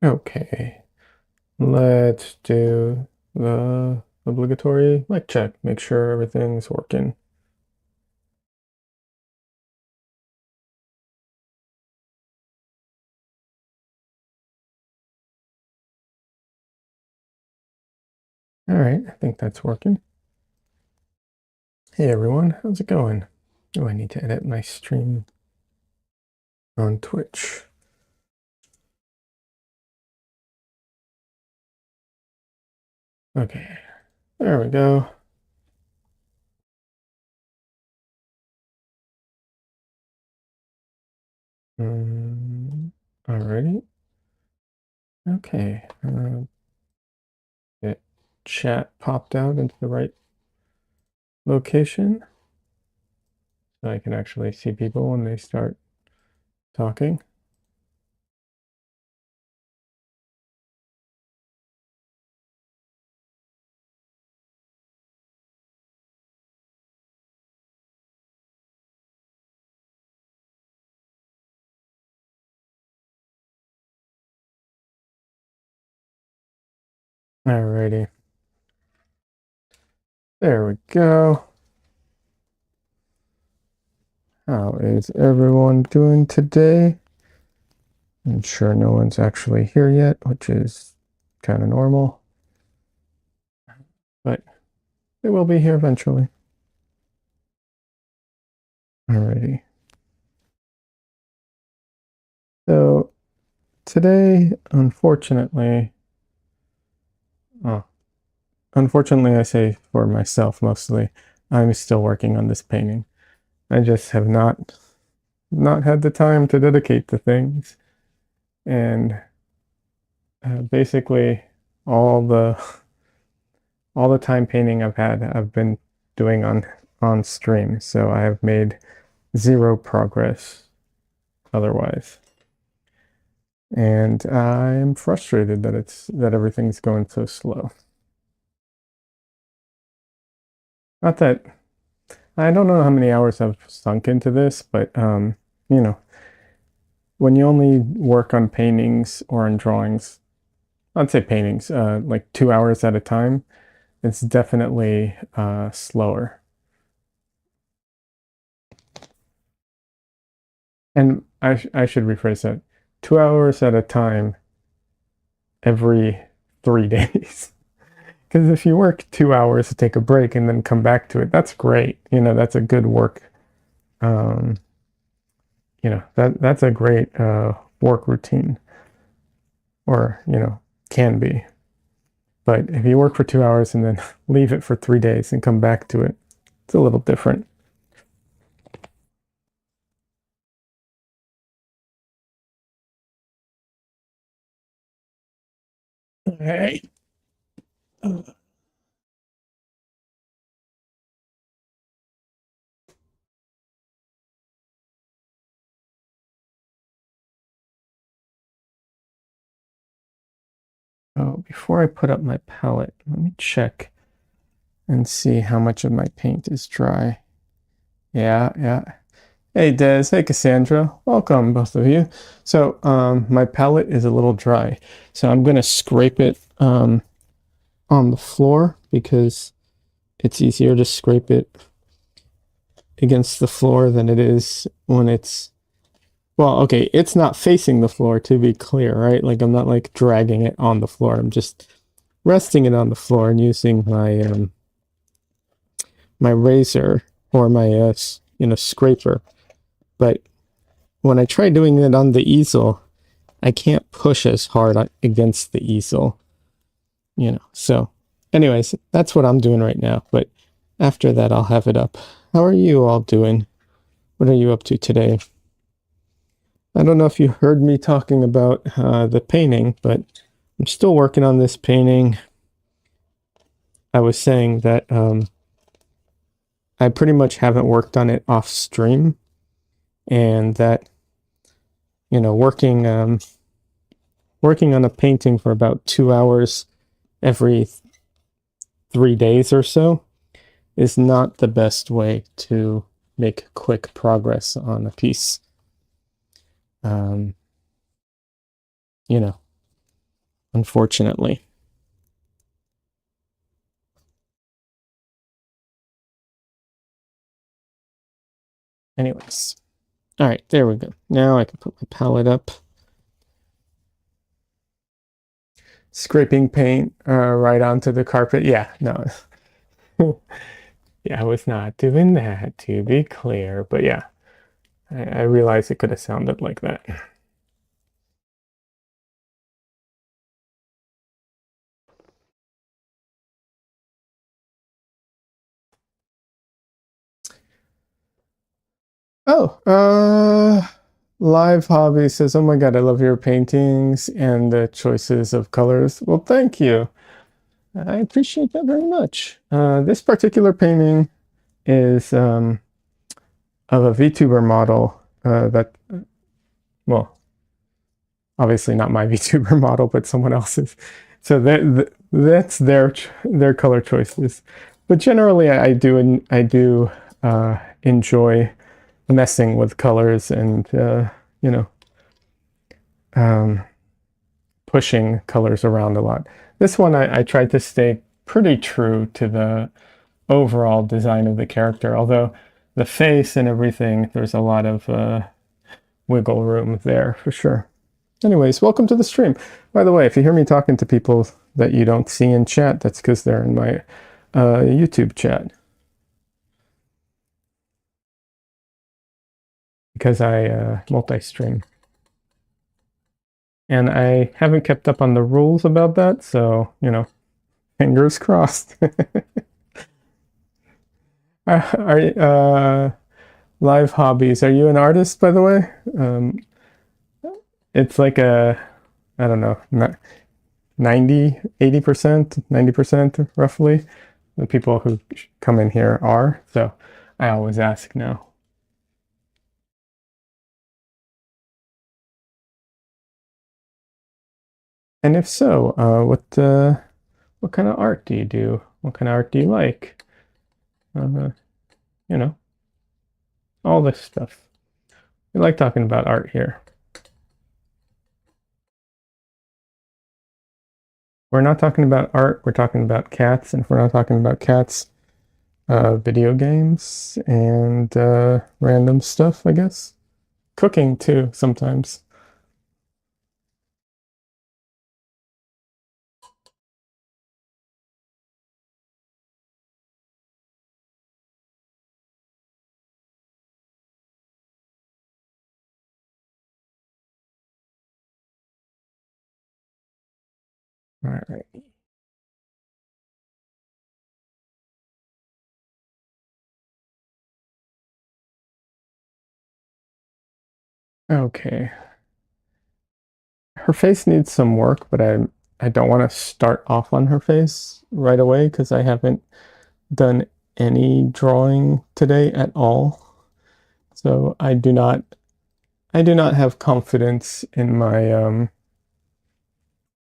Okay, let's do the obligatory mic check. Make sure everything's working. All right, I think that's working. Hey everyone, how's it going? Oh, I need to edit my stream on Twitch. Okay, there we go. Alrighty. Okay. Get chat popped out into the right location so I can actually see people when they start talking. Alrighty. There we go. How is everyone doing today? I'm sure no one's actually here yet, which is kind of normal, but they will be here eventually. Alrighty. So today, unfortunately, oh, unfortunately, I say for myself mostly, I'm still working on this painting. I just have not had the time to dedicate to things, and basically all the all the time painting I've been doing on stream, so I have made zero progress otherwise. And I'm frustrated that everything's going so slow. Not that I don't know how many hours I've sunk into this, but you know, when you only work on paintings or on drawings, I'd say paintings, like 2 hours at a time, it's definitely slower. And I should rephrase that. 2 hours at a time every 3 days. Because if you work 2 hours to take a break and then come back to it, that's great. That's a good work. Um, that's a great work routine, or can be. But if you work for 2 hours and then leave it for 3 days and come back to it, it's a little different. Hey. Oh, before I put up my palette, let me check and see how much of my paint is dry. Yeah, yeah. Hey Des, hey Cassandra, welcome both of you. So my palette is a little dry, so I'm gonna scrape it on the floor because it's easier to scrape it against the floor than it is when it's, well, okay, it's not facing the floor, to be clear, right? Like I'm not like dragging it on the floor. I'm just resting it on the floor and using my razor or my scraper. But when I try doing it on the easel, I can't push as hard against the easel, So, anyways, that's what I'm doing right now. But after that, I'll have it up. How are you all doing? What are you up to today? I don't know if you heard me talking about the painting, but I'm still working on this painting. I was saying that I pretty much haven't worked on it off stream, and that working on a painting for about 2 hours every 3 days or so is not the best way to make quick progress on a piece. Um, you know, unfortunately. Anyways, all right, there we go. Now I can put my palette up. Scraping paint right onto the carpet. Yeah, no. Yeah, I was not doing that, to be clear. But yeah, I realized it could have sounded like that. Oh, Live Hobby says, "Oh my God, I love your paintings and the choices of colors." Well, thank you. I appreciate that very much. This particular painting is of a VTuber model that, well, obviously not my VTuber model, but someone else's. So that's their color choices. But generally, I do enjoy messing with colors and you know um, pushing colors around a lot. This one I tried to stay pretty true to the overall design of the character, although the face and everything, there's a lot of wiggle room there for sure. Anyways, welcome to the stream. By the way, if you hear me talking to people that you don't see in chat, that's because they're in my YouTube chat. Because I multi-stream. And I haven't kept up on the rules about that, so, you know, fingers crossed. Live hobbies. Are you an artist, by the way? It's like I don't know, 90, 80%, 90% roughly. The people who come in here are. So I always ask now. And if so, what kind of art do you do? What kind of art do you like? You know, all this stuff. We like talking about art here. We're not talking about art, we're talking about cats, and if we're not talking about cats, video games and random stuff, I guess. Cooking too, sometimes. All right. Okay. Her face needs some work, but I don't want to start off on her face right away because I haven't done any drawing today at all. So I do not have confidence in my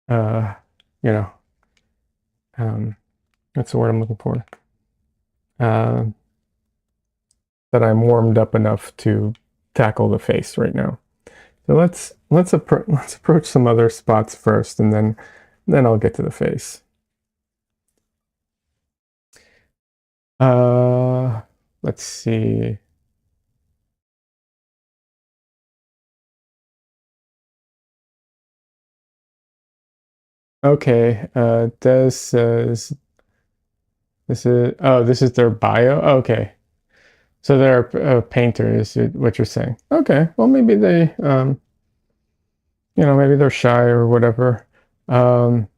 uh you know that's the word I'm looking for. Uh, that I'm warmed up enough to tackle the face right now. So let's approach some other spots first, and then I'll get to the face. Uh, let's see. Okay, Des says this is their bio. Okay, so they're a painter is what you're saying. Okay, well maybe they maybe they're shy or whatever. Um,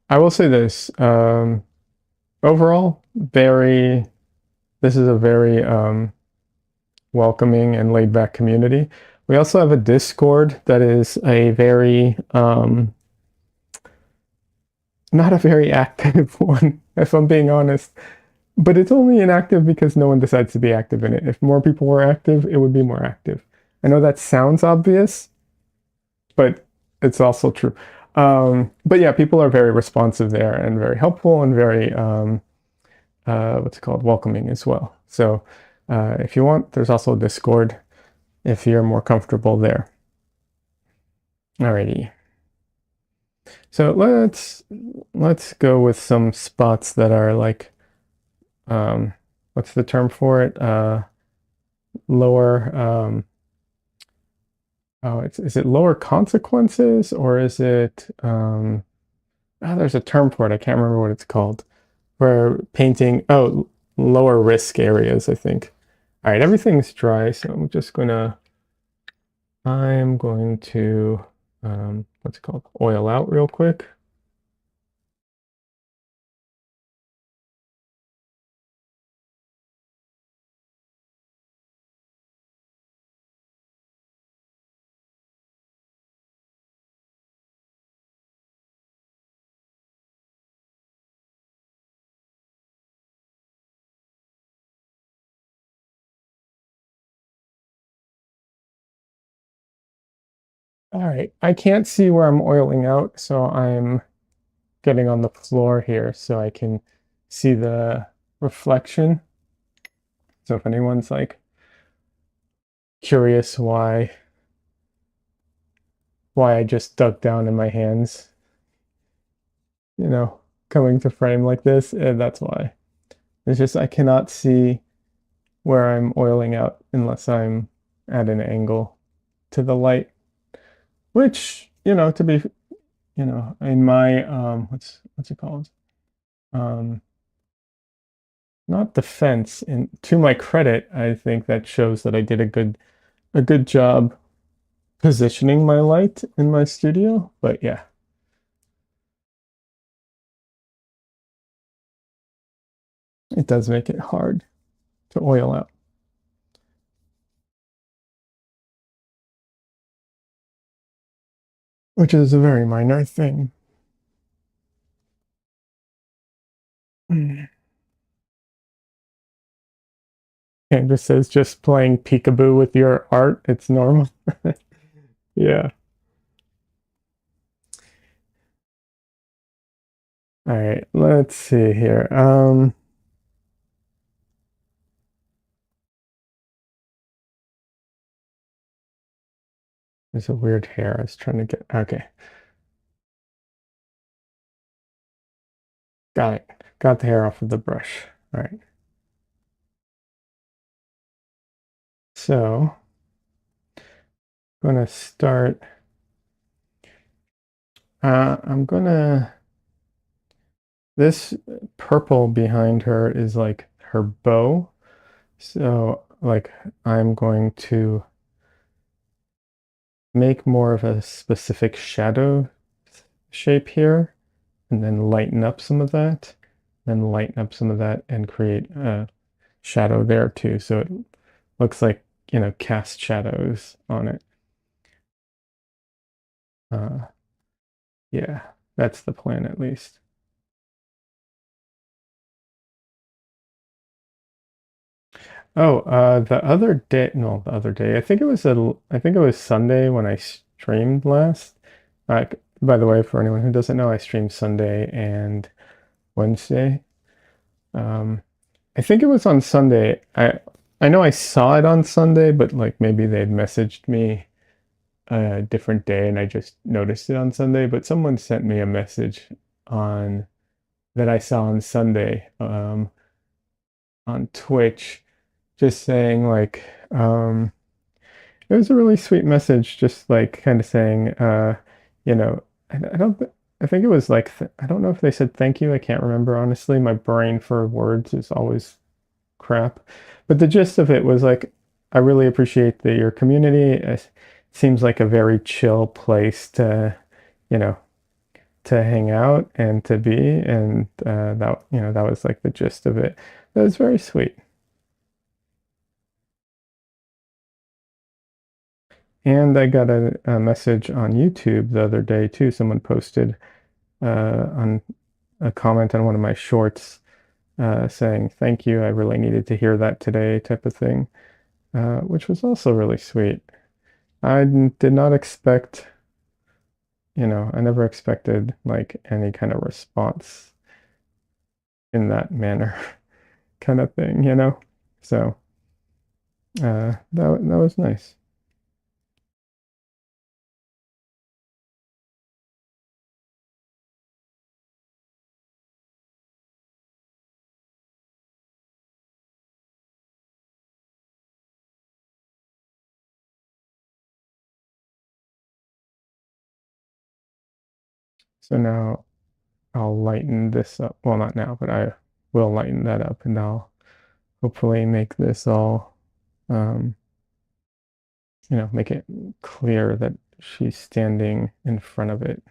I will say this. Overall, this is a very welcoming and laid back community. We also have a Discord that is a very not a very active one, if I'm being honest. But it's only inactive because no one decides to be active in it. If more people were active, it would be more active. I know that sounds obvious, but it's also true. But yeah, people are very responsive there and very helpful and very what's it called, welcoming as well. So if you want, there's also Discord if you're more comfortable there. Alrighty. So let's go with some spots that are like what's the term for it? Lower oh, is it lower consequences or is it oh, there's a term for it. I can't remember what it's called. Where painting, oh, lower risk areas, I think. All right, everything's dry, so I'm going to, what's it called? Oil out real quick. All right, I can't see where I'm oiling out, so I'm getting on the floor here so I can see the reflection. So if anyone's like curious why I just dug down in my hands, you know, coming to frame like this, that's why. It's just I cannot see where I'm oiling out unless I'm at an angle to the light, which, to be, in my what's it called? Um Not defense, and to my credit, I think that shows that I did a good job positioning my light in my studio. But yeah, it does make it hard to oil out, which is a very minor thing. Canvas says just playing peekaboo with your art, it's normal. Yeah. All right, let's see here. There's a weird hair I was trying to get. Okay, got it. Got the hair off of the brush. All right. So, gonna start. I'm gonna. This purple behind her is like her bow. So, like, I'm going to make more of a specific shadow shape here, and then lighten up some of that, then lighten up some of that, and create a shadow there too. So it looks like, cast shadows on it. Uh, yeah, that's the plan at least. Oh, the other day, no, the other day, I think it was Sunday when I streamed last. By the way, for anyone who doesn't know, I stream Sunday and Wednesday. Um, I think it was on Sunday. I know I saw it on Sunday, but like maybe they'd messaged me a different day and I just noticed it on Sunday. But someone sent me a message on that I saw on Sunday on Twitch, just saying like it was a really sweet message, just like kind of saying you know I don't I think it was like I don't know if they said thank you. I can't remember honestly. My brain for words is always crap. But the gist of it was like, I really appreciate your community. It seems like a very chill place you know, to hang out and to be. And that was like the gist of it. That was very sweet. And I got a message on YouTube the other day too. Someone posted on a comment on one of my shorts saying, "Thank you. I really needed to hear that today," type of thing, which was also really sweet. I did not expect, I never expected like any kind of response in that manner, kind of thing. So that was nice. So now I'll lighten this up. Well, not now, but I will lighten that up, and I'll hopefully make this all, um, make it clear that she's standing in front of it.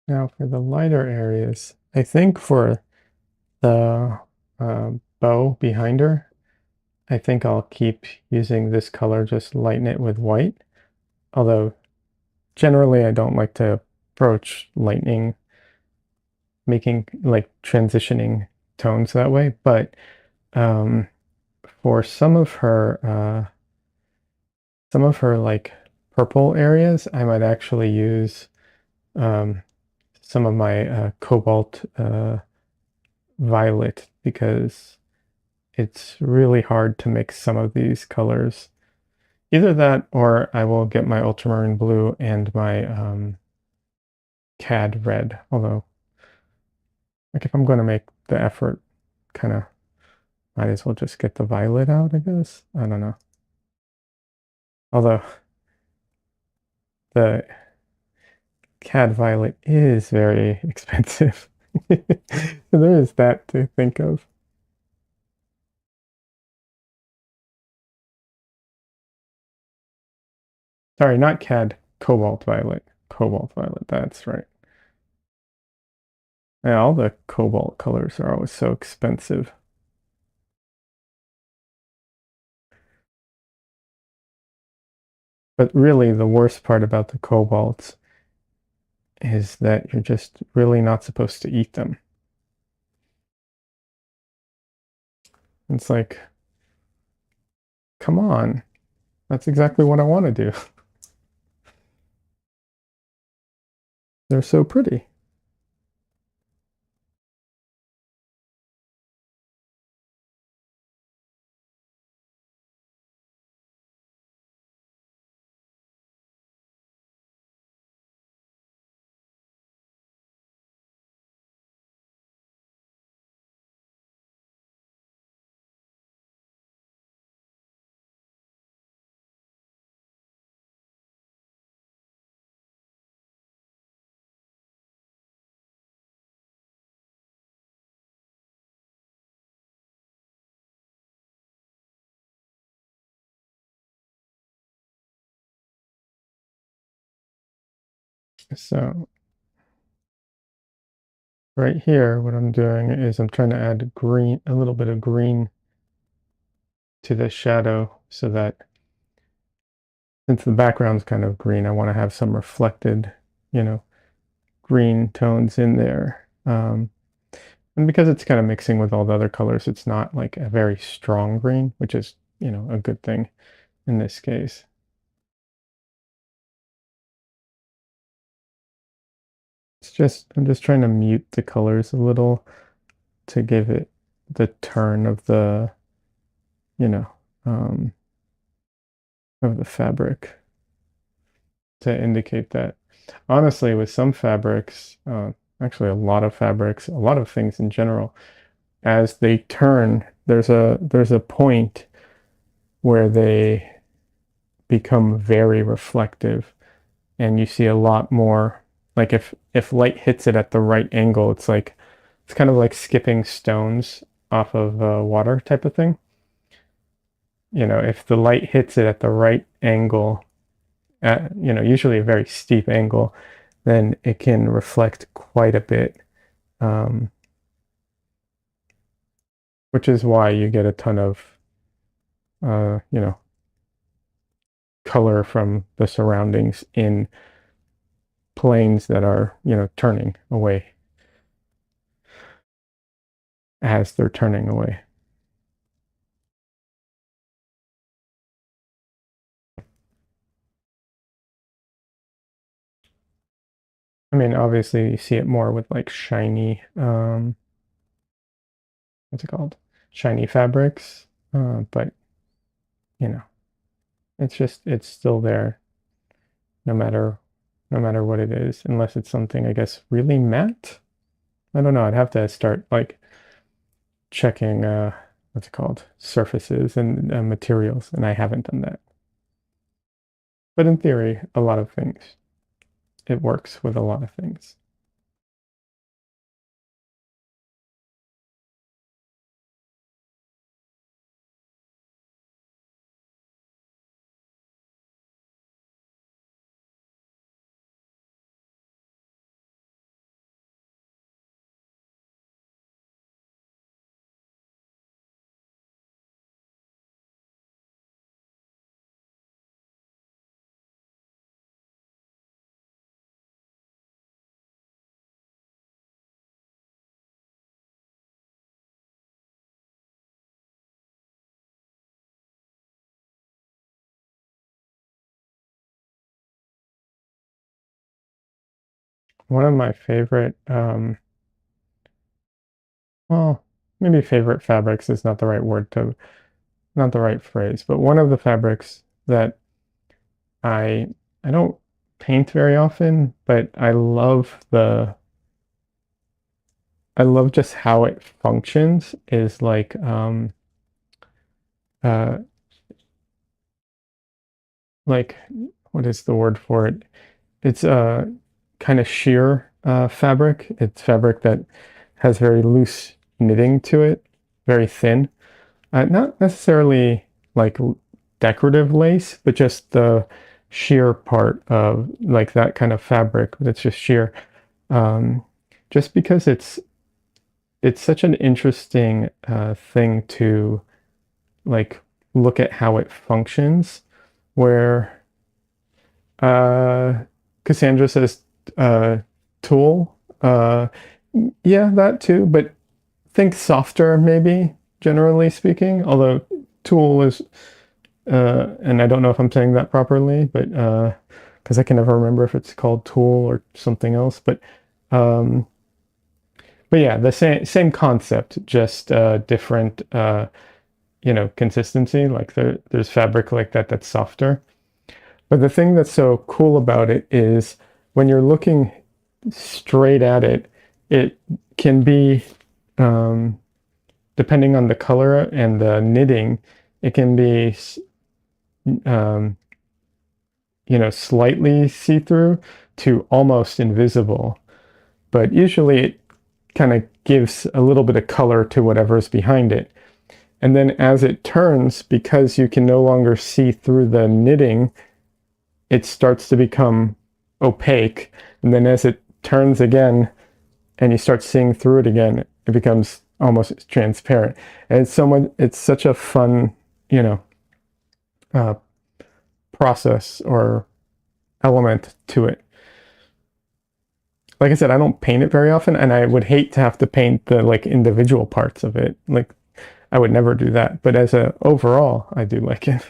Now for the lighter areas, I think for the bow behind her, I think I'll keep using this color, just lighten it with white. Although generally I don't like to approach lightning, making like transitioning tones that way. But for some of her like purple areas, I might actually use um, some of my cobalt violet, because it's really hard to mix some of these colors. Either that, or I will get my ultramarine blue and my cad red. Although, like, if I'm going to make the effort, kind of might as well just get the violet out, I guess. I don't know. Although the cad violet is very expensive. So there is that to think of. Sorry, not cad, cobalt violet. Cobalt violet, that's right. Yeah, all the cobalt colors are always so expensive. But really, the worst part about the cobalts is that you're just really not supposed to eat them. It's like, come on, that's exactly what I want to do. They're so pretty. So right here, what I'm doing is I'm trying to add green, a little bit of green to the shadow, so that since the background's kind of green, I want to have some reflected, you know, green tones in there. And because it's kind of mixing with all the other colors, it's not like a very strong green, which is, a good thing in this case. I'm just trying to mute the colors a little to give it the turn of you know, um, of the fabric, to indicate that. Honestly, with some fabrics, actually a lot of fabrics, a lot of things in general, as they turn, there's a point where they become very reflective, and you see a lot more. Like if light hits it at the right angle, it's kind of like skipping stones off of water type of thing. If the light hits it at the right angle, at usually a very steep angle, then it can reflect quite a bit, um, which is why you get a ton of, uh, you know, color from the surroundings in planes that are, turning away as they're turning away. I mean, obviously you see it more with like shiny, what's it called? Shiny fabrics. But you know, it's still there no matter what it is, unless it's something, I guess, really matte. I don't know. I'd have to start like checking what's it called? Surfaces and materials, and I haven't done that. But in theory, a lot of things. It works with a lot of things. One of my favorite, well, maybe favorite fabrics is not the right word to, not the right phrase, but one of the fabrics that I I don't paint very often, but I love just how it functions is uh like what is the word for it? It's a kind of sheer fabric. It's fabric that has very loose knitting to it, very thin. Not necessarily like decorative lace, but just the sheer part of like that kind of fabric that's just sheer. Um, just because it's such an interesting thing to like look at how it functions, where uh, Cassandra says tool. Yeah, that too, but think softer maybe, generally speaking. Although tool is, and I don't know if I'm saying that properly, but because I can never remember if it's called tool or something else. Um, but yeah, the same concept, just different, consistency. Like there's fabric like that that's softer. But the thing that's so cool about it is when you're looking straight at it, it can be, um, depending on the color and the knitting, it can be, um, slightly see-through to almost invisible. But usually it kind of gives a little bit of color to whatever's behind it. And then as it turns, because you can no longer see through the knitting, it starts to become opaque. And then as it turns again and you start seeing through it again, it becomes almost transparent. And it's such a fun, you know, uh, process or element to it. Like I said, I don't paint it very often, and I would hate to have to paint the like individual parts of it. Like I would never do that. But as a overall, I do like it.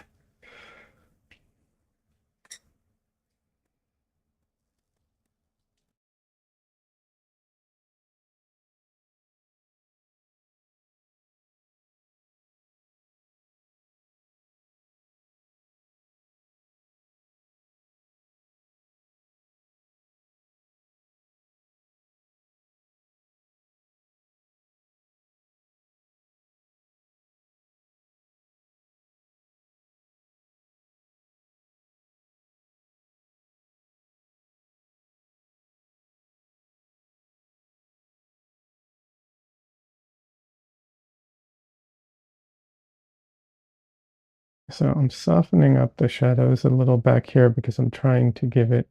So I'm softening up the shadows a little back here because I'm trying to give it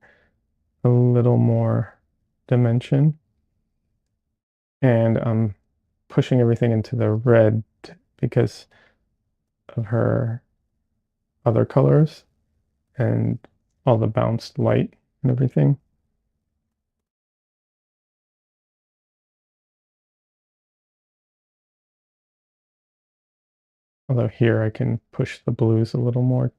a little more dimension. And I'm pushing everything into the red because of her other colors. and all the bounced light and everything. Although here I can push the blues a little more.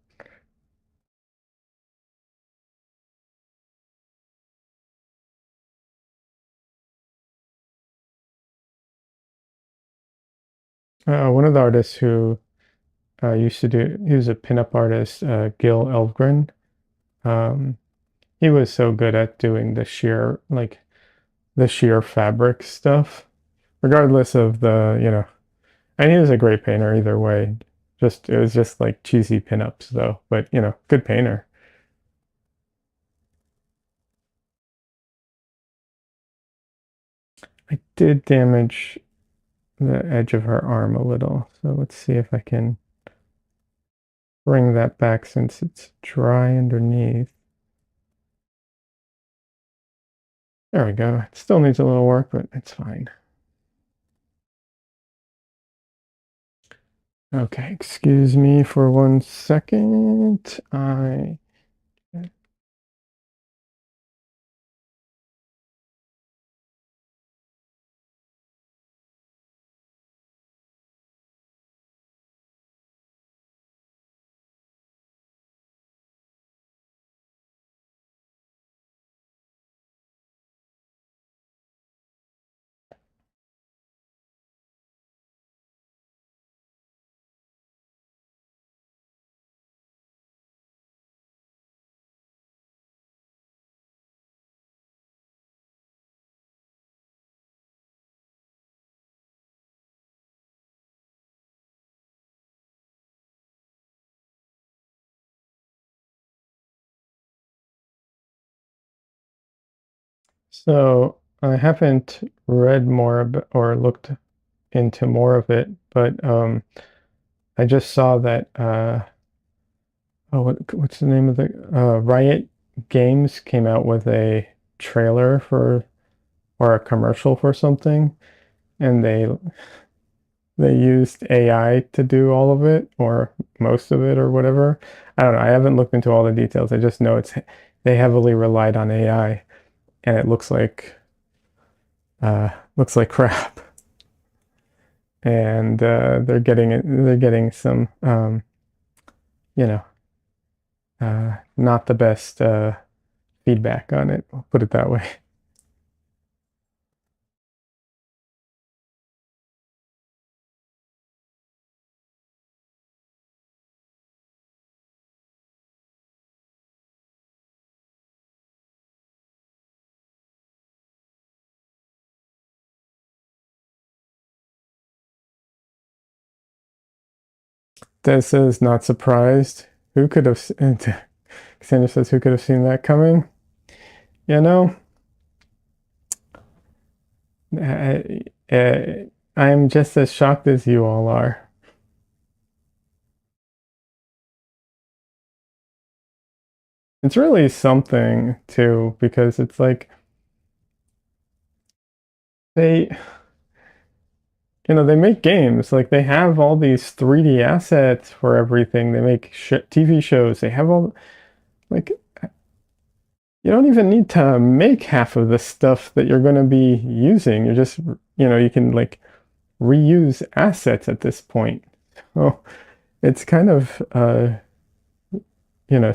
One of the artists who used to do, he was a pinup artist, Gil Elvgren. Um, he was so good at doing the sheer fabric stuff, regardless of and he was a great painter either way. It was just like cheesy pinups though, but good painter. I did damage the edge of her arm a little, so let's see if I can bring that back since it's dry underneath. There we go. It still needs a little work, but it's fine. Okay, excuse me for 1 second. So I haven't read more about, or looked into more of it, but I just saw that oh, what's the name of the Riot Games came out with a trailer for or a commercial for something, and they used AI to do all of it or most of it or whatever. I don't know. I haven't looked into all the details. I just know they heavily relied on AI, and it looks like crap. And they're getting some you know not the best feedback on it. I'll put it that way. Des says not surprised. Who could have? Cassandra says who could have seen that coming? You know, I, I'm just as shocked as you all are. It's really something too because it's like they they make games like they have all these 3D assets for everything. They make TV shows. They have all like you don't even need to make half of the stuff that you're going to be using. You're just you can like reuse assets at this point. Oh, it's kind of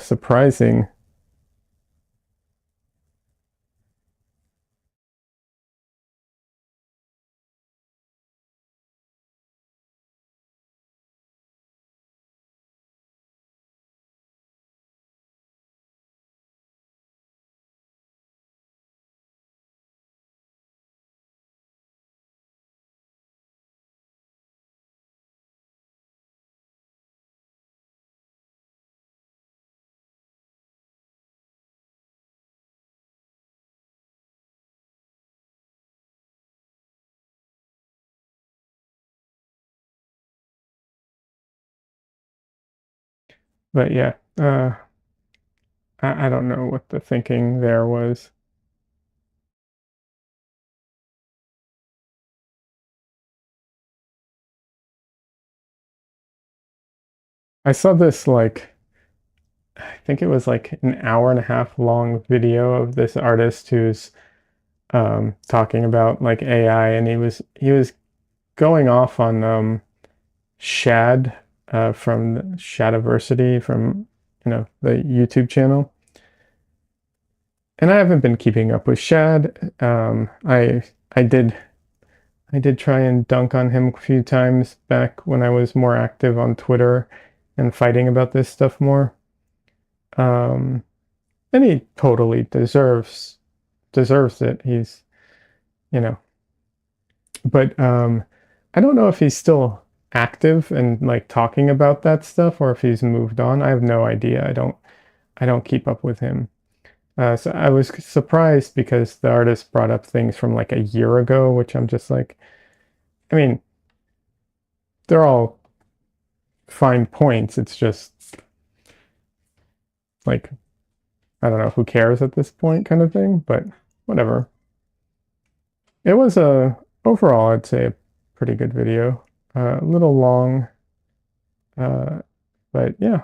surprising. But yeah, I don't know what the thinking there was. I saw this like I think it was like an hour and a half long video of this artist who's talking about like AI, and he was going off on Shad from Shadiversity from the YouTube channel. And I haven't been keeping up with Shad. I did try and dunk on him a few times back when I was more active on Twitter and fighting about this stuff more. Um, and he totally deserves it. He's, you know, but I don't know if he's still active and like talking about that stuff or if he's moved on. I have no idea. I don't keep up with him. So I was surprised because the artist brought up things from like a year ago, which I'm just like, I mean, they're all fine points. It's just like, I don't know, who cares at this point kind of thing, but whatever. It was overall, I'd say a pretty good video. A little long, uh, but yeah.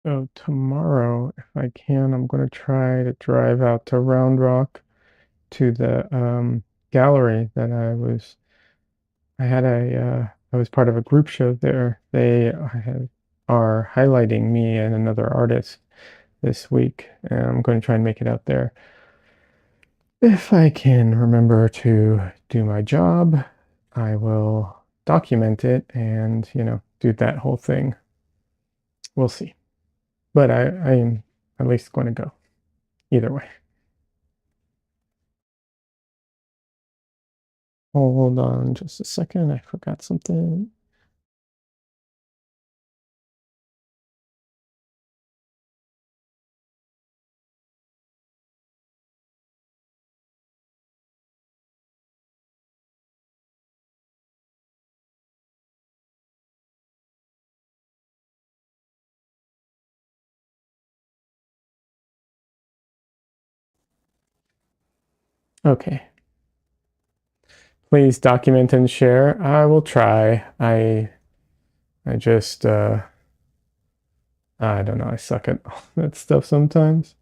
So tomorrow, if I can, I'm going to try to drive out to Round Rock to the gallery that I was part of a group show there. Are highlighting me and another artist this week, and I'm going to try and make it out there. If I can remember to do my job, I will document it and, do that whole thing. We'll see. But I am at least going to go either way. Hold on just a second. I forgot something. Okay. Please document and share. I will try. I just I don't know. I suck at all that stuff sometimes.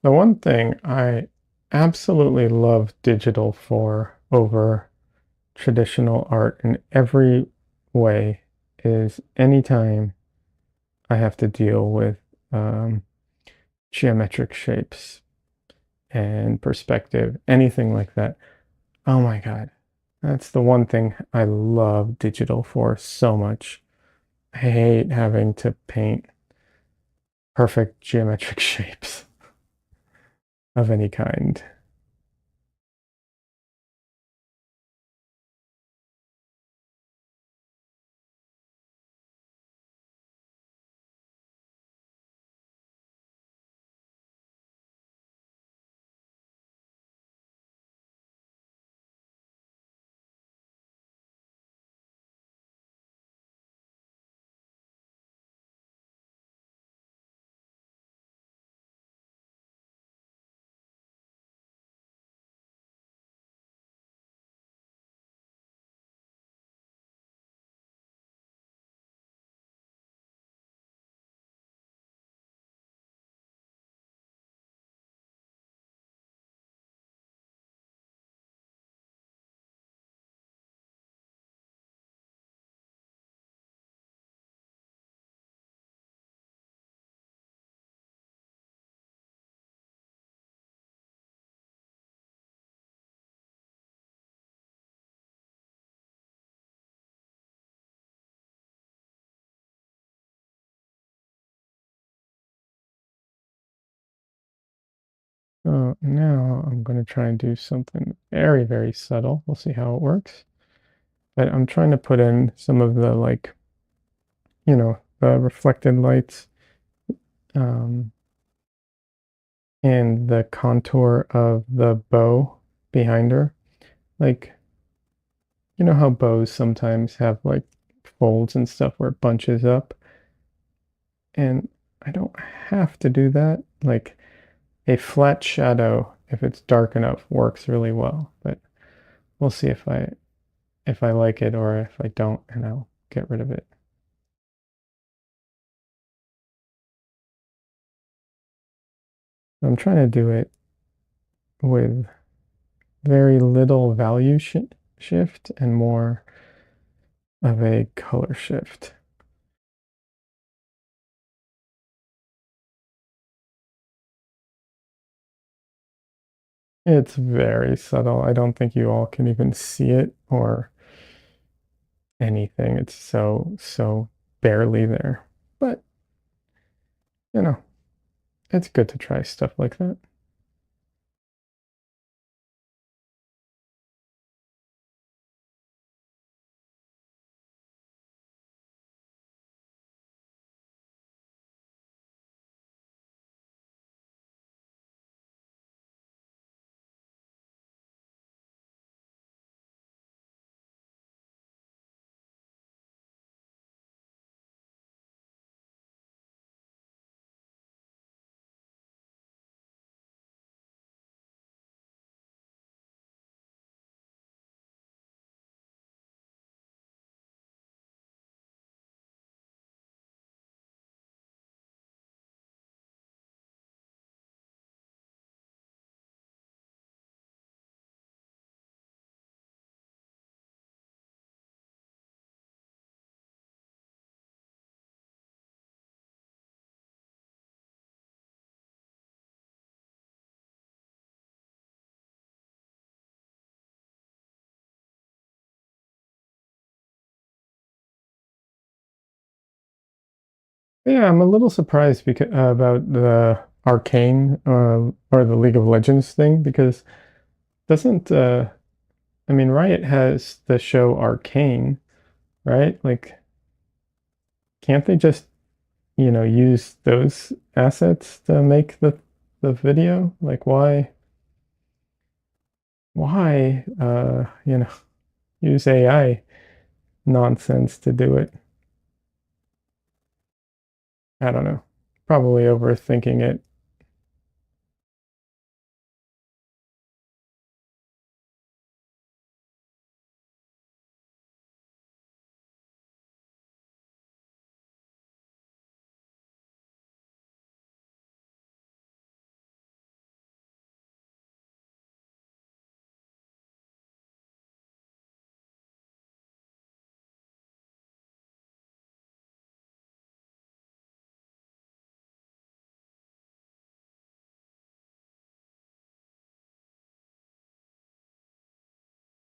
The one thing I absolutely love digital for over traditional art in every way is anytime I have to deal with um, geometric shapes and perspective, anything like that. Oh my God. That's the one thing I love digital for so much. I hate having to paint perfect geometric shapes of any kind. So now I'm going to try and do something very, very subtle. We'll see how it works. But I'm trying to put in some of the like, the reflected lights um, and the contour of the bow behind her. Like, you know how bows sometimes have like folds and stuff where it bunches up? And I don't have to do that. Like a flat shadow, if it's dark enough, works really well. But we'll see if I like it or if I don't, and I'll get rid of it. I'm trying to do it with very little value shift and more of a color shift. It's very subtle. I don't think you all can even see it or anything. It's so barely there. But, you know, it's good to try stuff like that. Yeah, I'm a little surprised because about the Arcane or the League of Legends thing because doesn't I mean Riot has the show Arcane, right? Like can't they just, use those assets to make the video? Like why use AI nonsense to do it? I don't know. Probably overthinking it.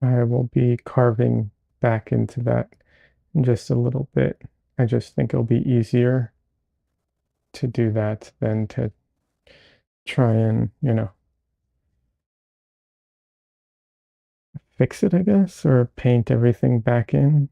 I will be carving back into that in just a little bit. I just think it'll be easier to do that than to try and, fix it, I guess, or paint everything back in.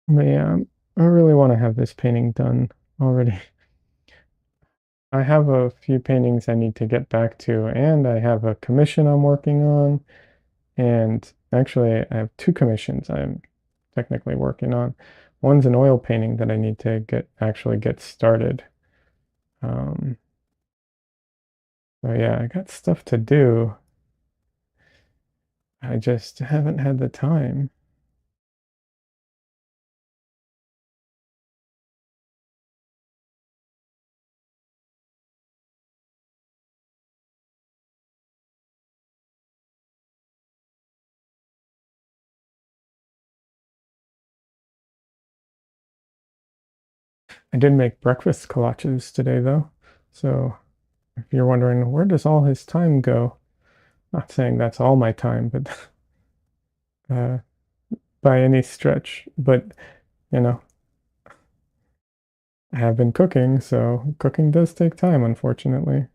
But yeah, I really want to have this painting done already. I have a few paintings I need to get back to, and I have a commission I'm working on. And actually, I have two commissions I'm technically working on. One's an oil painting that I need to get started. Um, so yeah, I got stuff to do. I just haven't had the time. I did make breakfast collages today, though. So if you're wondering where does all his time go, not saying that's all my time, but uh, by any stretch. But you know, I have been cooking, so cooking does take time, unfortunately.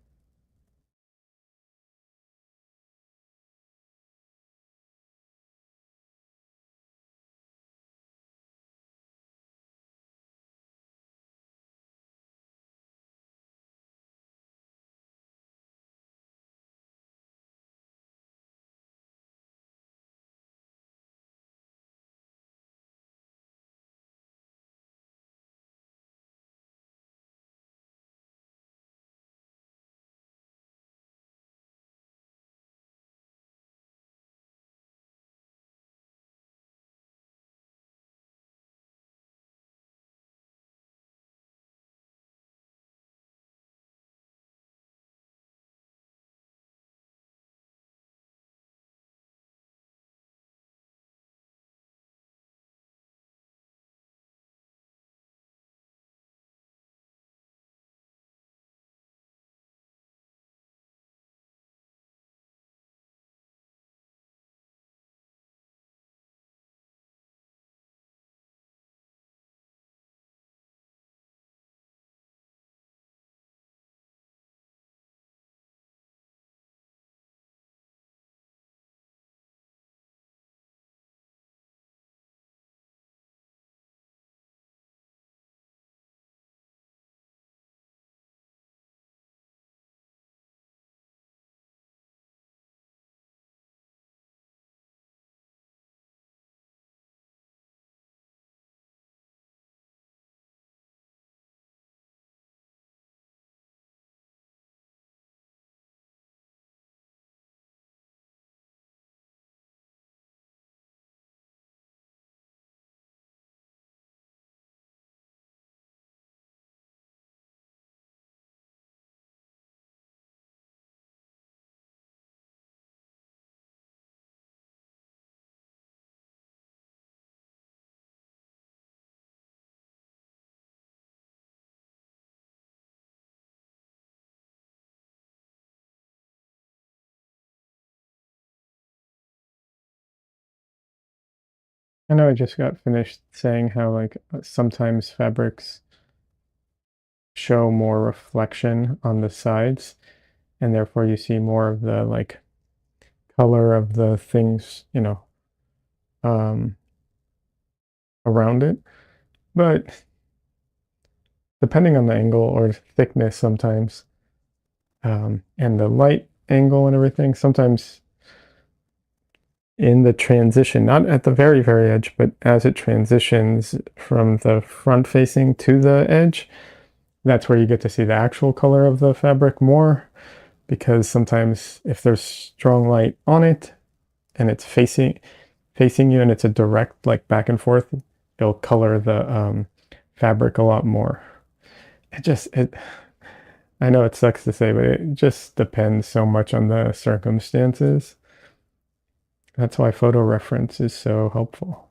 I know I just got finished saying how like sometimes fabrics show more reflection on the sides, and therefore you see more of the like color of the things, um, around it. But depending on the angle or thickness sometimes, and the light angle and everything, sometimes in the transition, not at the very, very edge, but as it transitions from the front facing to the edge, that's where you get to see the actual color of the fabric more, because sometimes if there's strong light on it and it's facing you and it's a direct like back and forth, it'll color the fabric a lot more. It I know it sucks to say, but it just depends so much on the circumstances. That's why photo reference is so helpful.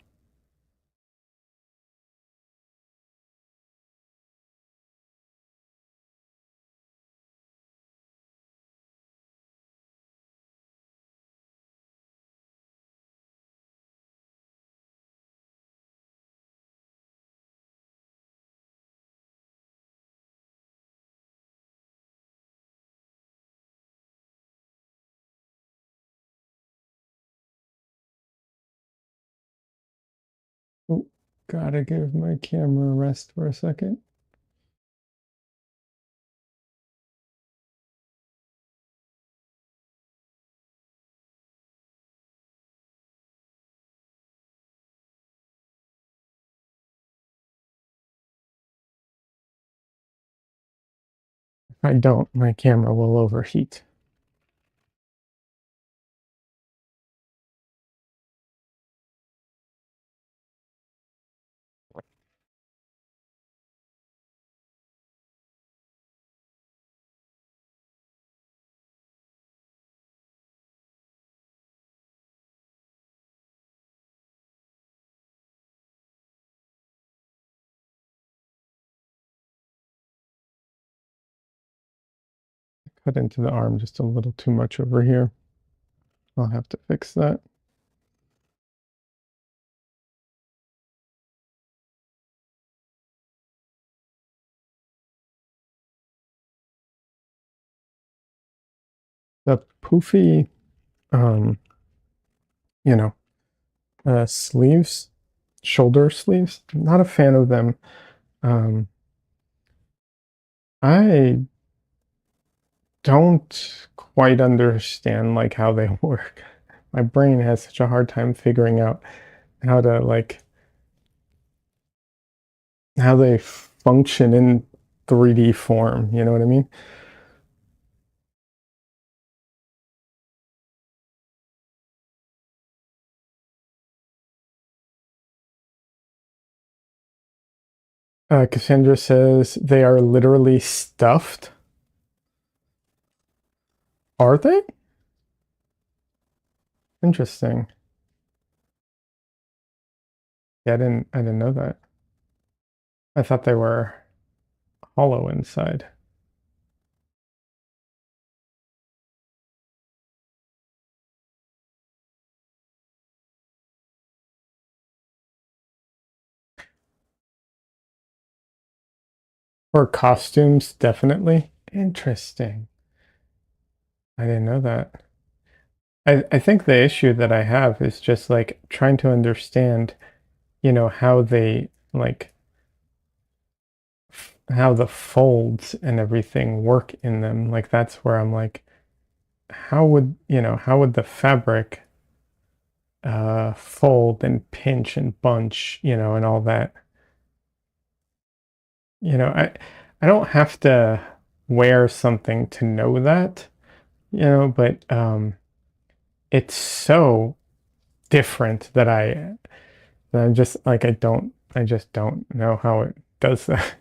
Ooh, gotta give my camera a rest for a second. If I don't, my camera will overheat. Cut into the arm just a little too much over here. I'll have to fix that. The poofy, um, you know, sleeves, shoulder sleeves, not a fan of them. Um, I don't quite understand like how they work. My brain has such a hard time figuring out how to like how they function in 3D form, you know what I mean? Cassandra says they are literally stuffed. Are they? Interesting. Yeah, I didn't know that. I thought they were hollow inside. For costumes, definitely. Interesting. I didn't know that. I think the issue that I have is just like trying to understand, how they like how the folds and everything work in them. Like that's where I'm like, how would the fabric fold and pinch and bunch, and all that. I don't have to wear something to know that, but it's so different that I'm just like I just don't know how it does that.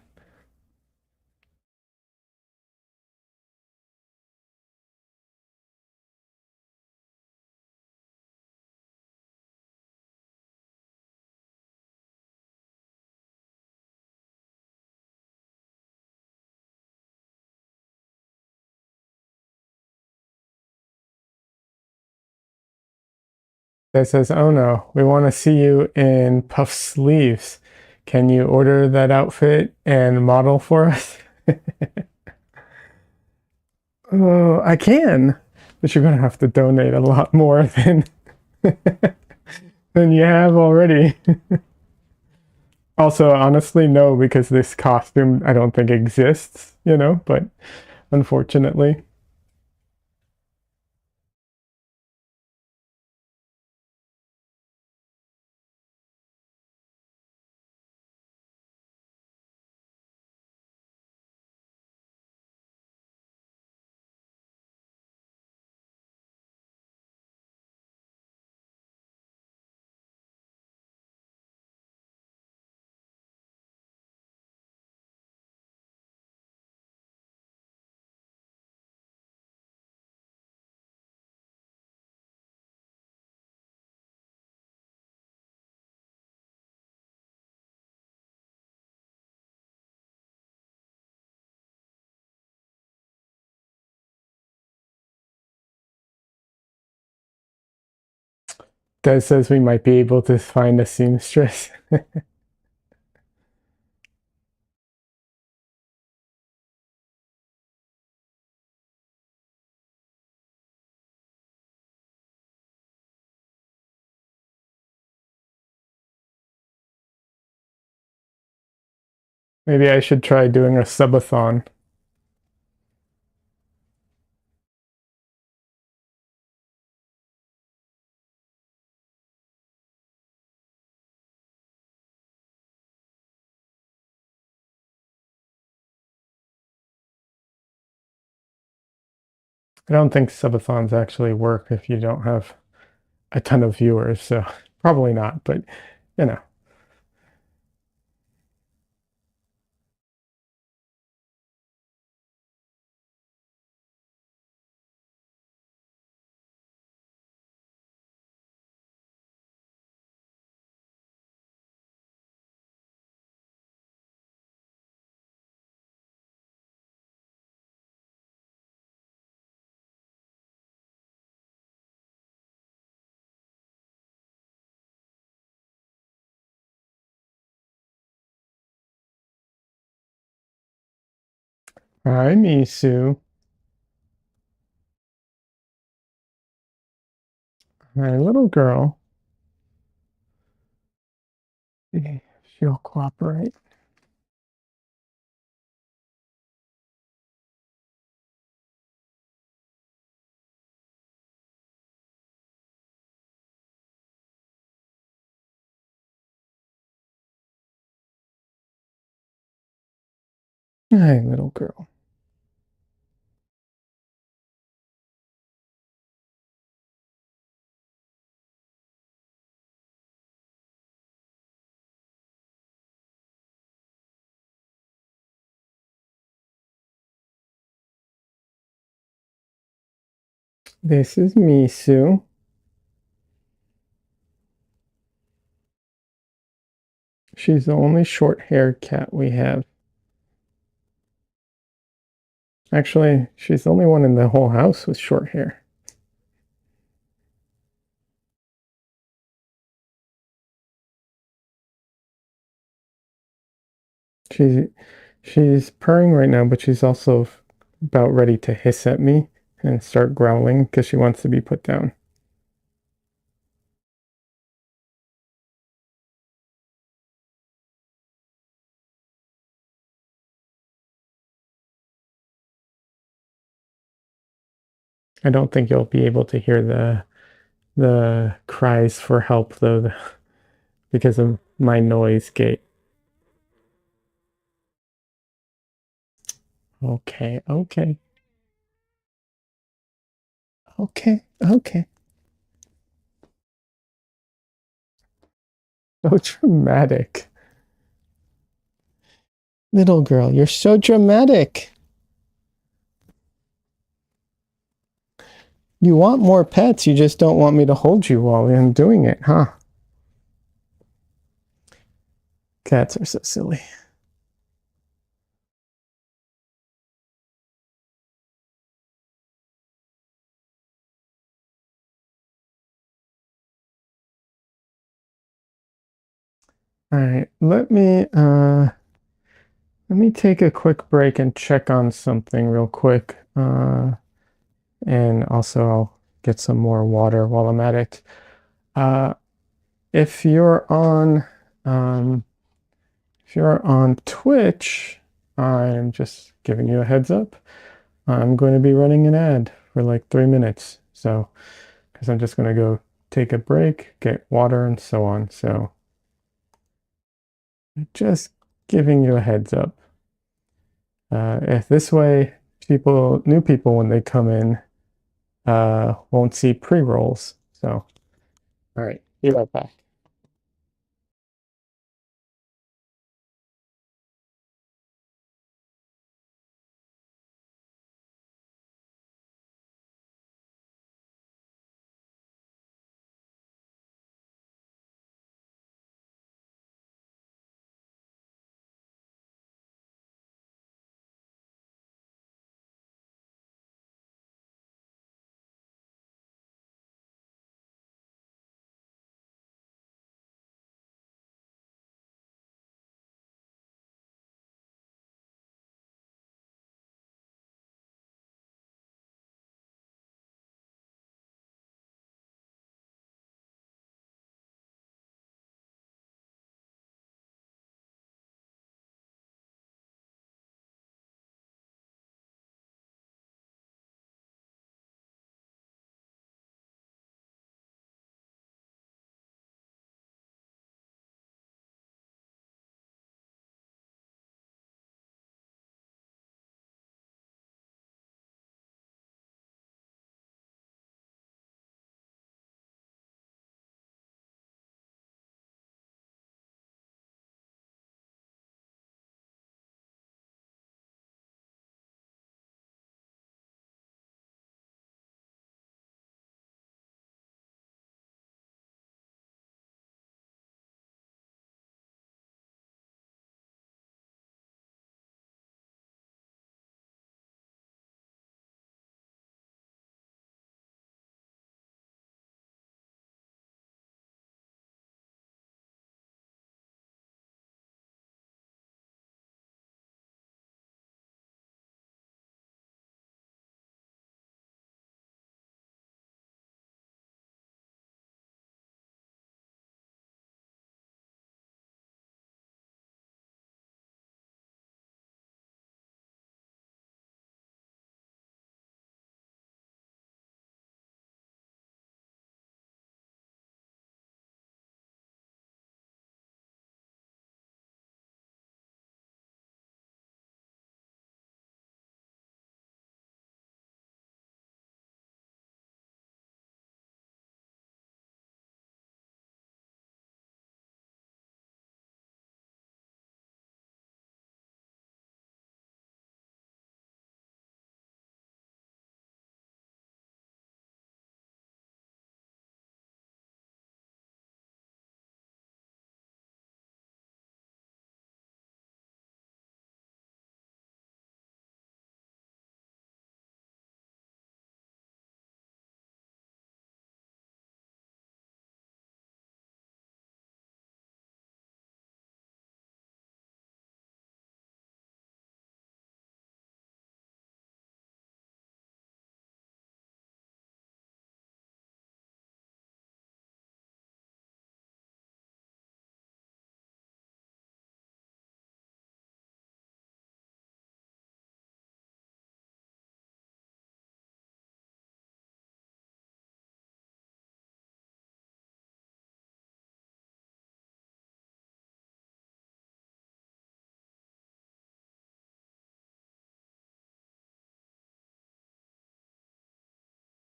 That says, "Oh no, we want to see you in puff sleeves. Can you order that outfit and model for us?" Oh, I can, but you're gonna have to donate a lot more than than you have already. Also, honestly, no, because this costume I don't think exists, but unfortunately. That says we might be able to find a seamstress. Maybe I should try doing a subathon. I don't think subathons actually work if you don't have a ton of viewers, so probably not, but you know. Hi, Misu. Hi, little girl. She'll cooperate. Hi, little girl. This is Misu. She's the only short-haired cat we have. Actually, she's the only one in the whole house with short hair. She's she's purring right now, but she's also about ready to hiss at me and start growling because she wants to be put down. I don't think you'll be able to hear the cries for help though, because of my noise gate. Okay, okay, okay, okay. So dramatic. Little girl, you're so dramatic. You want more pets, you just don't want me to hold you while I'm doing it, huh? Cats are so silly. All right, let me take a quick break and check on something real quick. And also I'll get some more water while I'm at it. Uh, if you're on um, If you're on Twitch, I'm just giving you a heads up. I'm going to be running an ad for like 3 minutes. So, because I'm just going to go take a break, get water, and so on. So, just giving you a heads up. If this way, new people, when they come in, won't see pre-rolls. So, all right, be right back.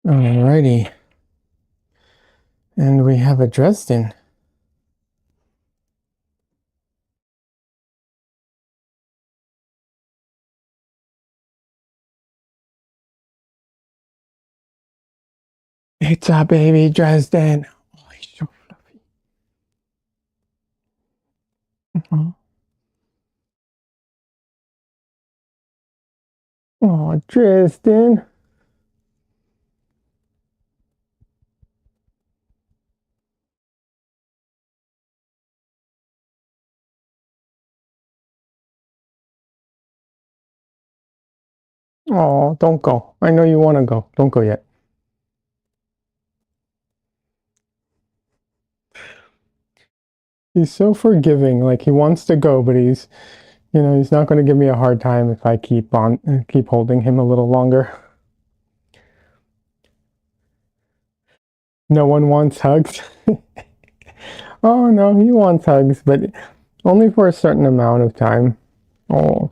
Alrighty. And we have a Dresden. It's a baby Dresden. Oh, he's so fluffy. Oh, oh, Dresden. Oh, don't go. I know you want to go. Don't go yet. He's so forgiving. Like he wants to go, but he's not going to give me a hard time if I keep holding him a little longer. No one wants hugs. Oh no, he wants hugs, but only for a certain amount of time. Oh.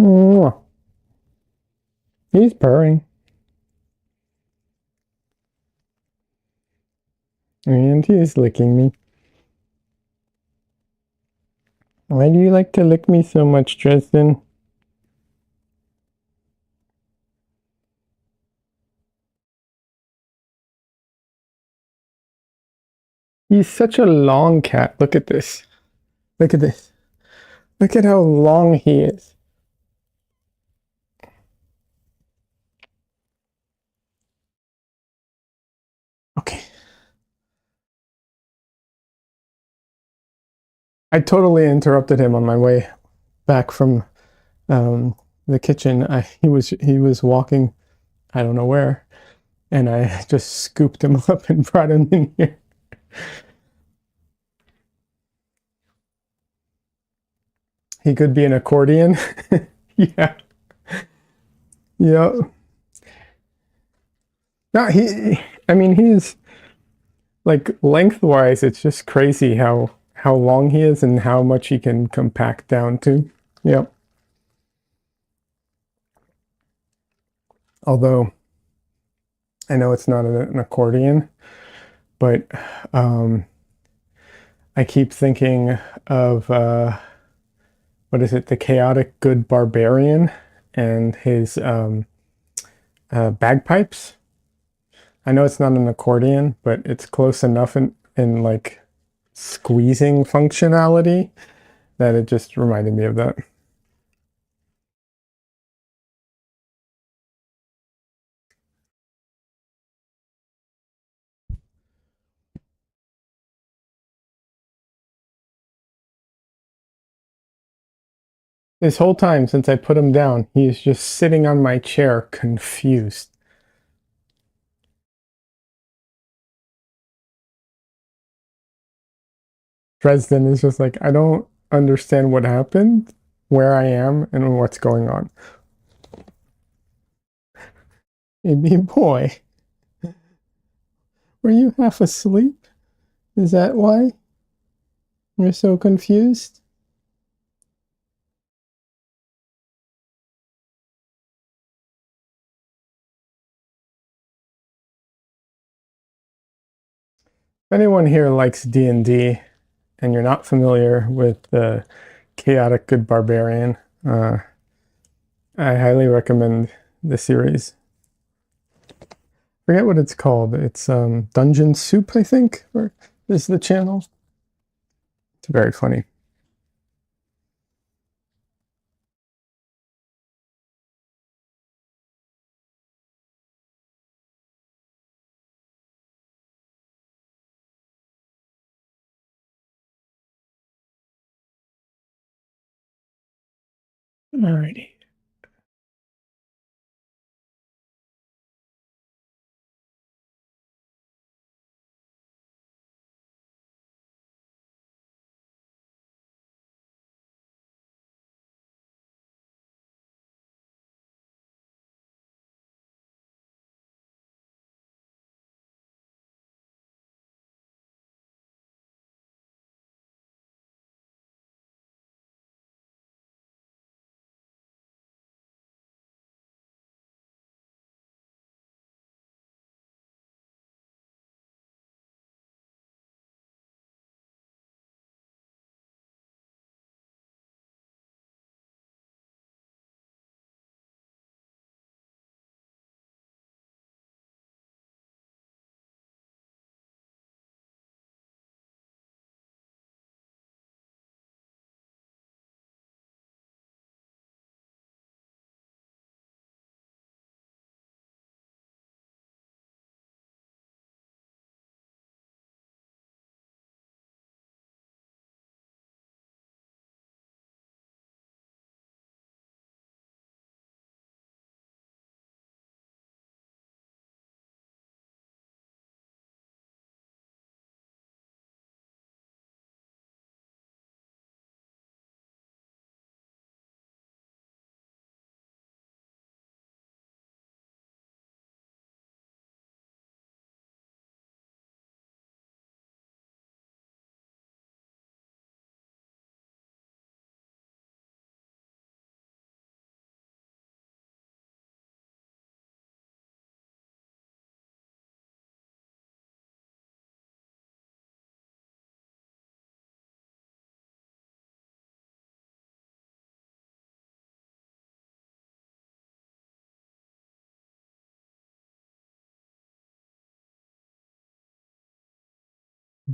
Mwah. He's purring. And he's licking me. Why do you like to lick me so much, Dresden? He's such a long cat. Look at this. Look at this. Look at how long he is. Okay. I totally interrupted him on my way back from the kitchen. He was walking, I don't know where, and I just scooped him up and brought him in here. He could be an accordion. Yeah. Yeah. No, I mean, he's like lengthwise, it's just crazy how long he is and how much he can compact down to. Yep. Although I know it's not an accordion, but um, I keep thinking of what is it, the chaotic good barbarian and his bagpipes. I know it's not an accordion, but it's close enough in like squeezing functionality that it just reminded me of that. This whole time since I put him down, he is just sitting on my chair, confused. Dresden is just like, I don't understand what happened, where I am, and what's going on. Baby boy, were you half asleep? Is that why you're so confused? If anyone here likes D&D and you're not familiar with the chaotic good barbarian, I highly recommend the series. Forget what it's called. It's Dungeon Soup, I think, or is the channel. It's very funny. Alrighty.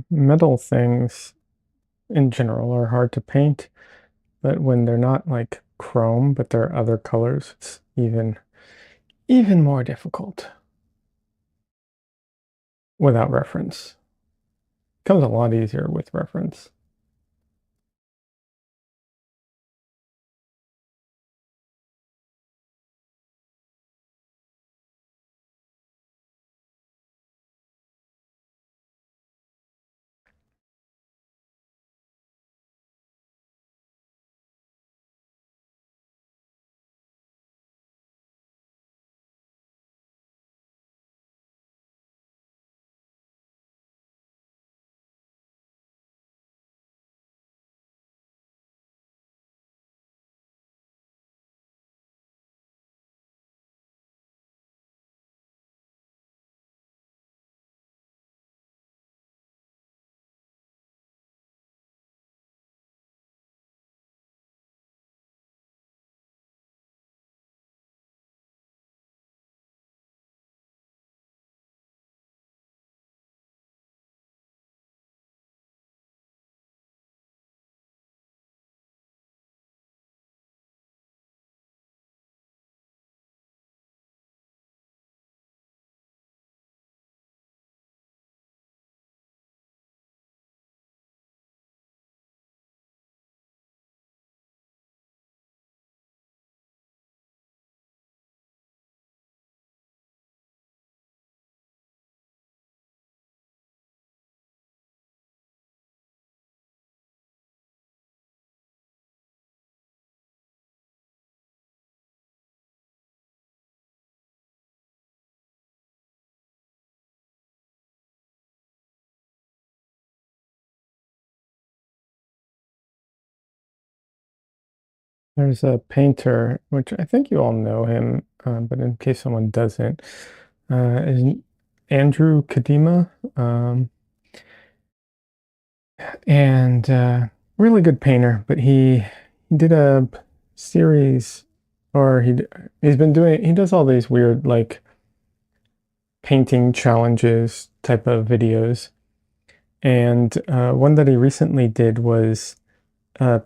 Metal things in general are hard to paint, but when they're not like chrome, but they're other colors, it's even more difficult without reference. It comes a lot easier with reference. There's a painter, which I think you all know him, but in case someone doesn't, is Andrew Kadima, and really good painter. But he did a series, or he's been doing he does all these weird like painting challenges type of videos, and one that he recently did was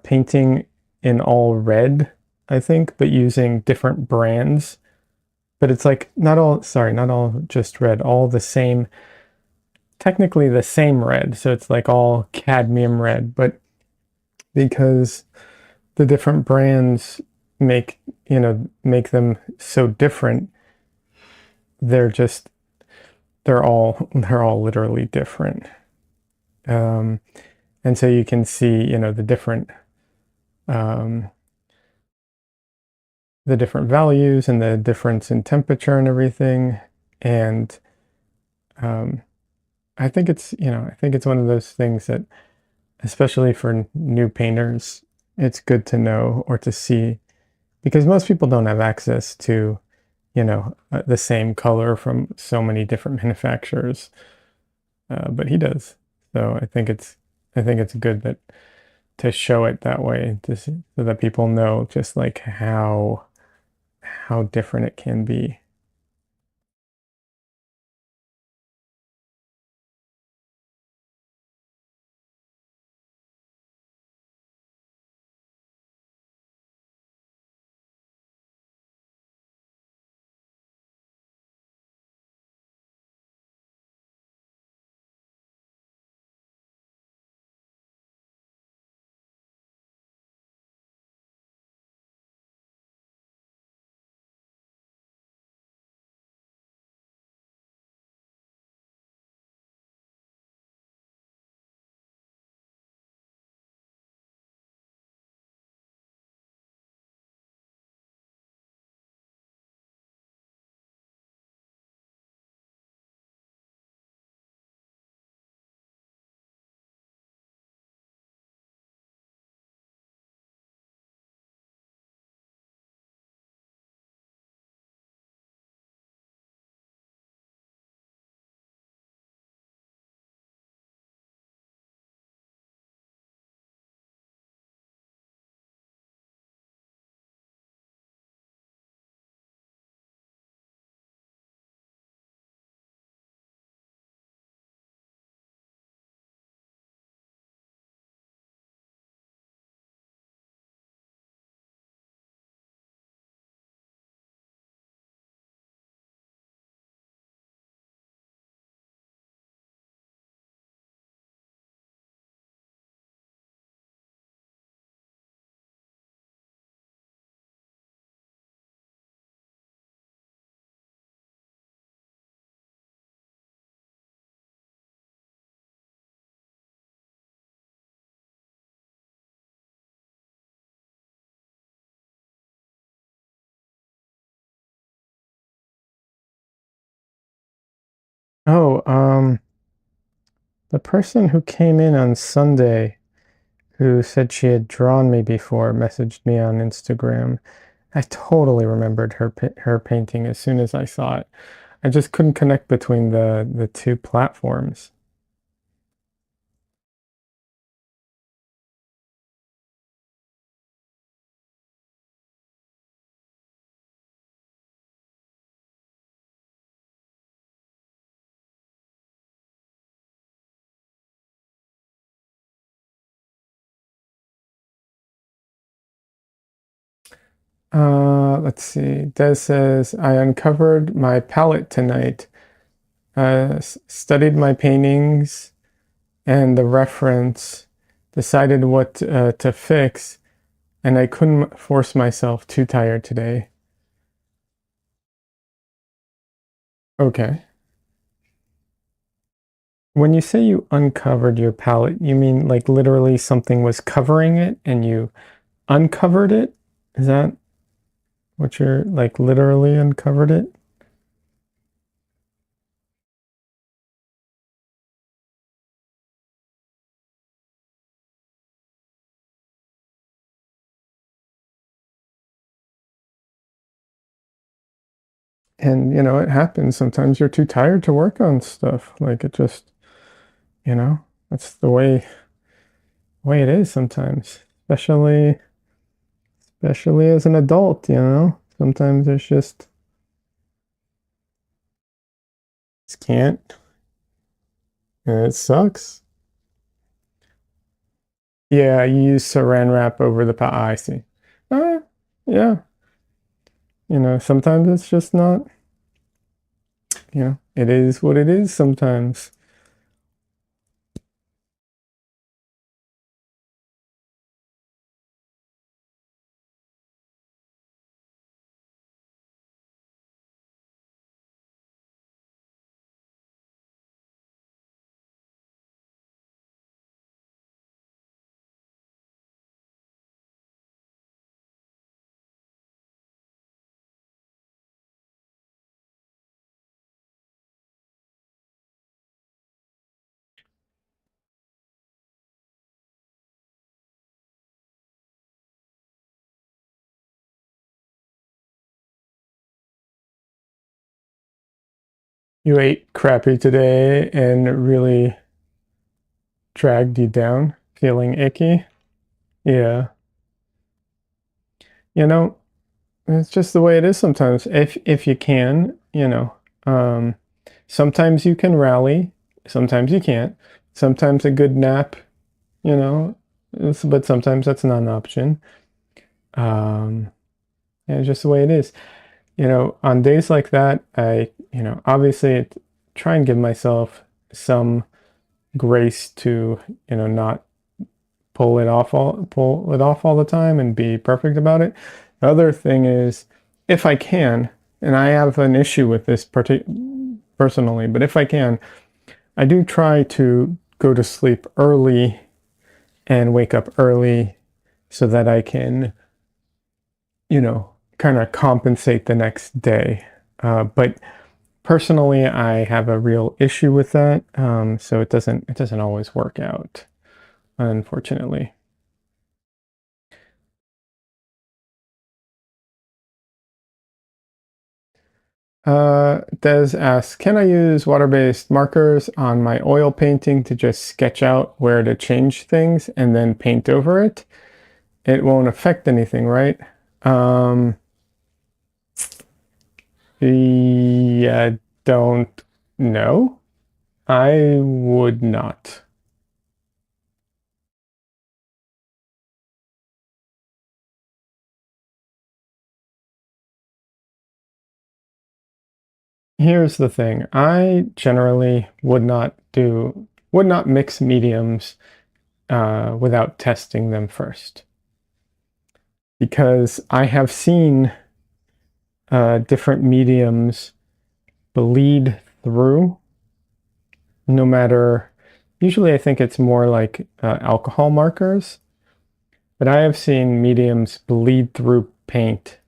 painting in all red, I think, but using different brands. But it's like not all just red, all the same, technically the same red. So it's like all cadmium red, but because the different brands make them so different, they're just they're all literally different. Um, and so you can see, um, the different values and the difference in temperature and everything. And um, I think it's one of those things that, especially for new painters, it's good to know or to see because most people don't have access to, the same color from so many different manufacturers, but he does. So I think it's good that to show it that way, just so that people know just like how different it can be. Oh, the person who came in on Sunday who said she had drawn me before messaged me on Instagram. I totally remembered her painting as soon as I saw it. I just couldn't connect between the two platforms. Let's see. Des says, I uncovered my palette tonight, studied my paintings and the reference, decided what to fix, and I couldn't force myself. Too tired today. Okay. When you say you uncovered your palette, you mean like literally something was covering it and you uncovered it? Is that what you're like literally uncovered it? And it happens. Sometimes you're too tired to work on stuff. Like it just, that's the way it is sometimes. Especially as an adult. Sometimes there's just can't, and it sucks. Yeah, you use saran wrap over the pot. I see. Uh, yeah, sometimes it's just not, it is what it is sometimes. You ate crappy today and really dragged you down, feeling icky. Yeah. You know, it's just the way it is sometimes. If you can, um, sometimes you can rally, sometimes you can't. Sometimes a good nap, you know, but sometimes that's not an option. Um, yeah, it's just the way it is. On days like that, obviously try and give myself some grace to, not pull it off all the time and be perfect about it. The other thing is, if I can, and I have an issue with this personally, but if I can, I do try to go to sleep early and wake up early so that I can, kind of compensate the next day. But personally, I have a real issue with that, so it doesn't always work out, unfortunately. Des asks, can I use water-based markers on my oil painting to just sketch out where to change things and then paint over it? It won't affect anything, right? Um, yeah, don't know. I would not. Here's the thing. I generally would not mix mediums without testing them first because I have seen different mediums bleed through no matter. Usually, I think it's more like alcohol markers, but I have seen mediums bleed through paint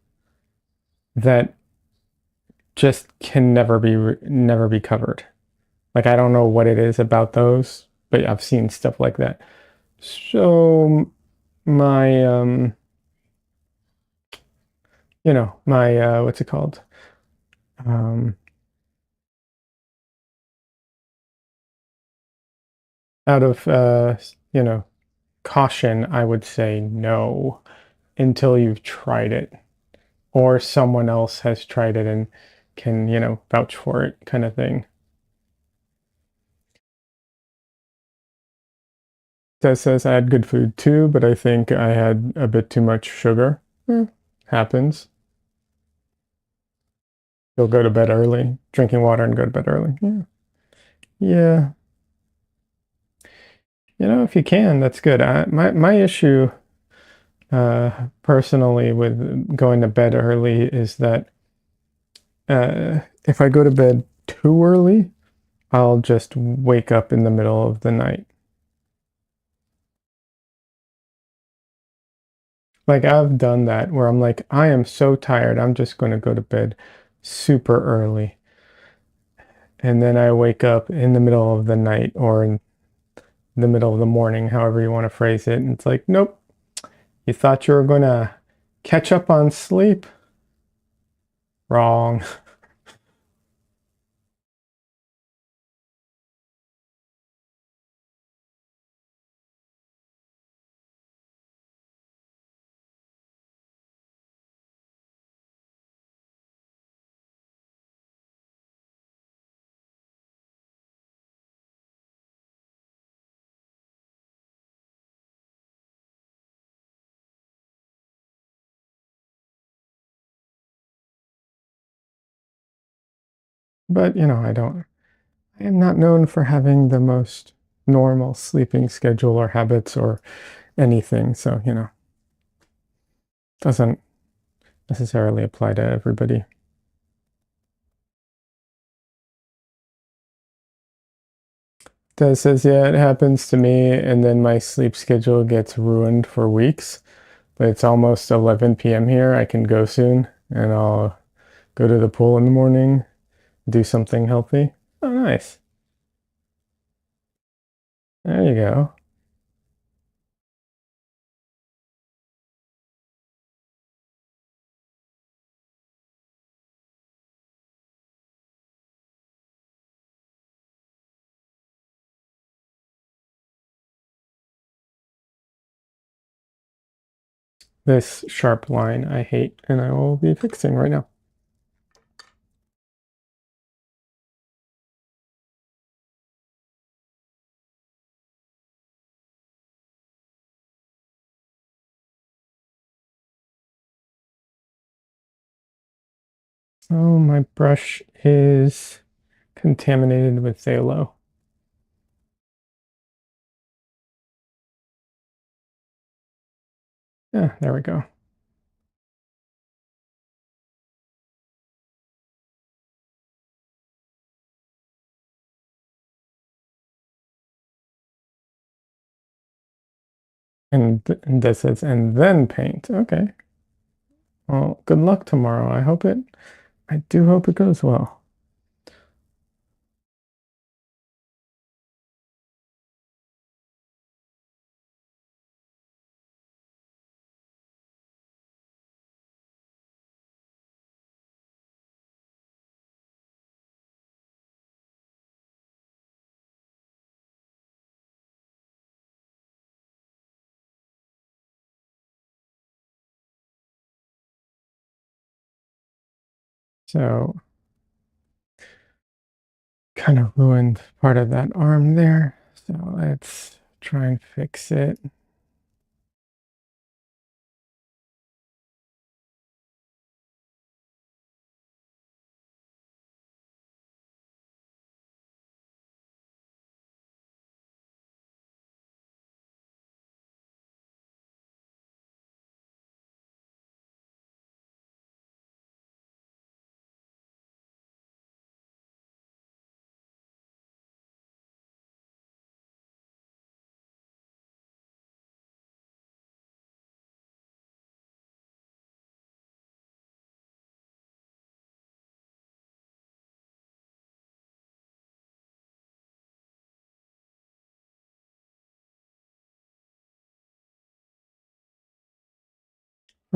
that just can never be covered. Like I don't know what it is about those, but I've seen stuff like that. So my my what's it called? Um Out of caution, I would say no until you've tried it or someone else has tried it and can, vouch for it kind of thing. That says I had good food too, but I think I had a bit too much sugar. Happens. You'll go to bed early, drinking water and go to bed early. Yeah. Yeah. If you can, that's good. My issue personally with going to bed early is that if I go to bed too early, I'll just wake up in the middle of the night. Like I've done that where I'm like, I am so tired, I'm just going to go to bed super early. And then I wake up in the middle of the night or in the middle of the morning, however you want to phrase it. And it's like, nope, you thought you were going to catch up on sleep? Wrong. But, I am not known for having the most normal sleeping schedule or habits or anything. So, doesn't necessarily apply to everybody. That says, yeah, it happens to me, and then my sleep schedule gets ruined for weeks. But it's almost 11 p.m. here. I can go soon, and I'll go to the pool in the morning, do something healthy. Oh, nice. There you go. This sharp line I hate, and I will be fixing right now. Oh, my brush is contaminated with phthalo. Yeah, there we go. And this says, and then paint. Okay. Well, good luck tomorrow. I do hope it goes well. So, kind of ruined part of that arm there. So let's try and fix it.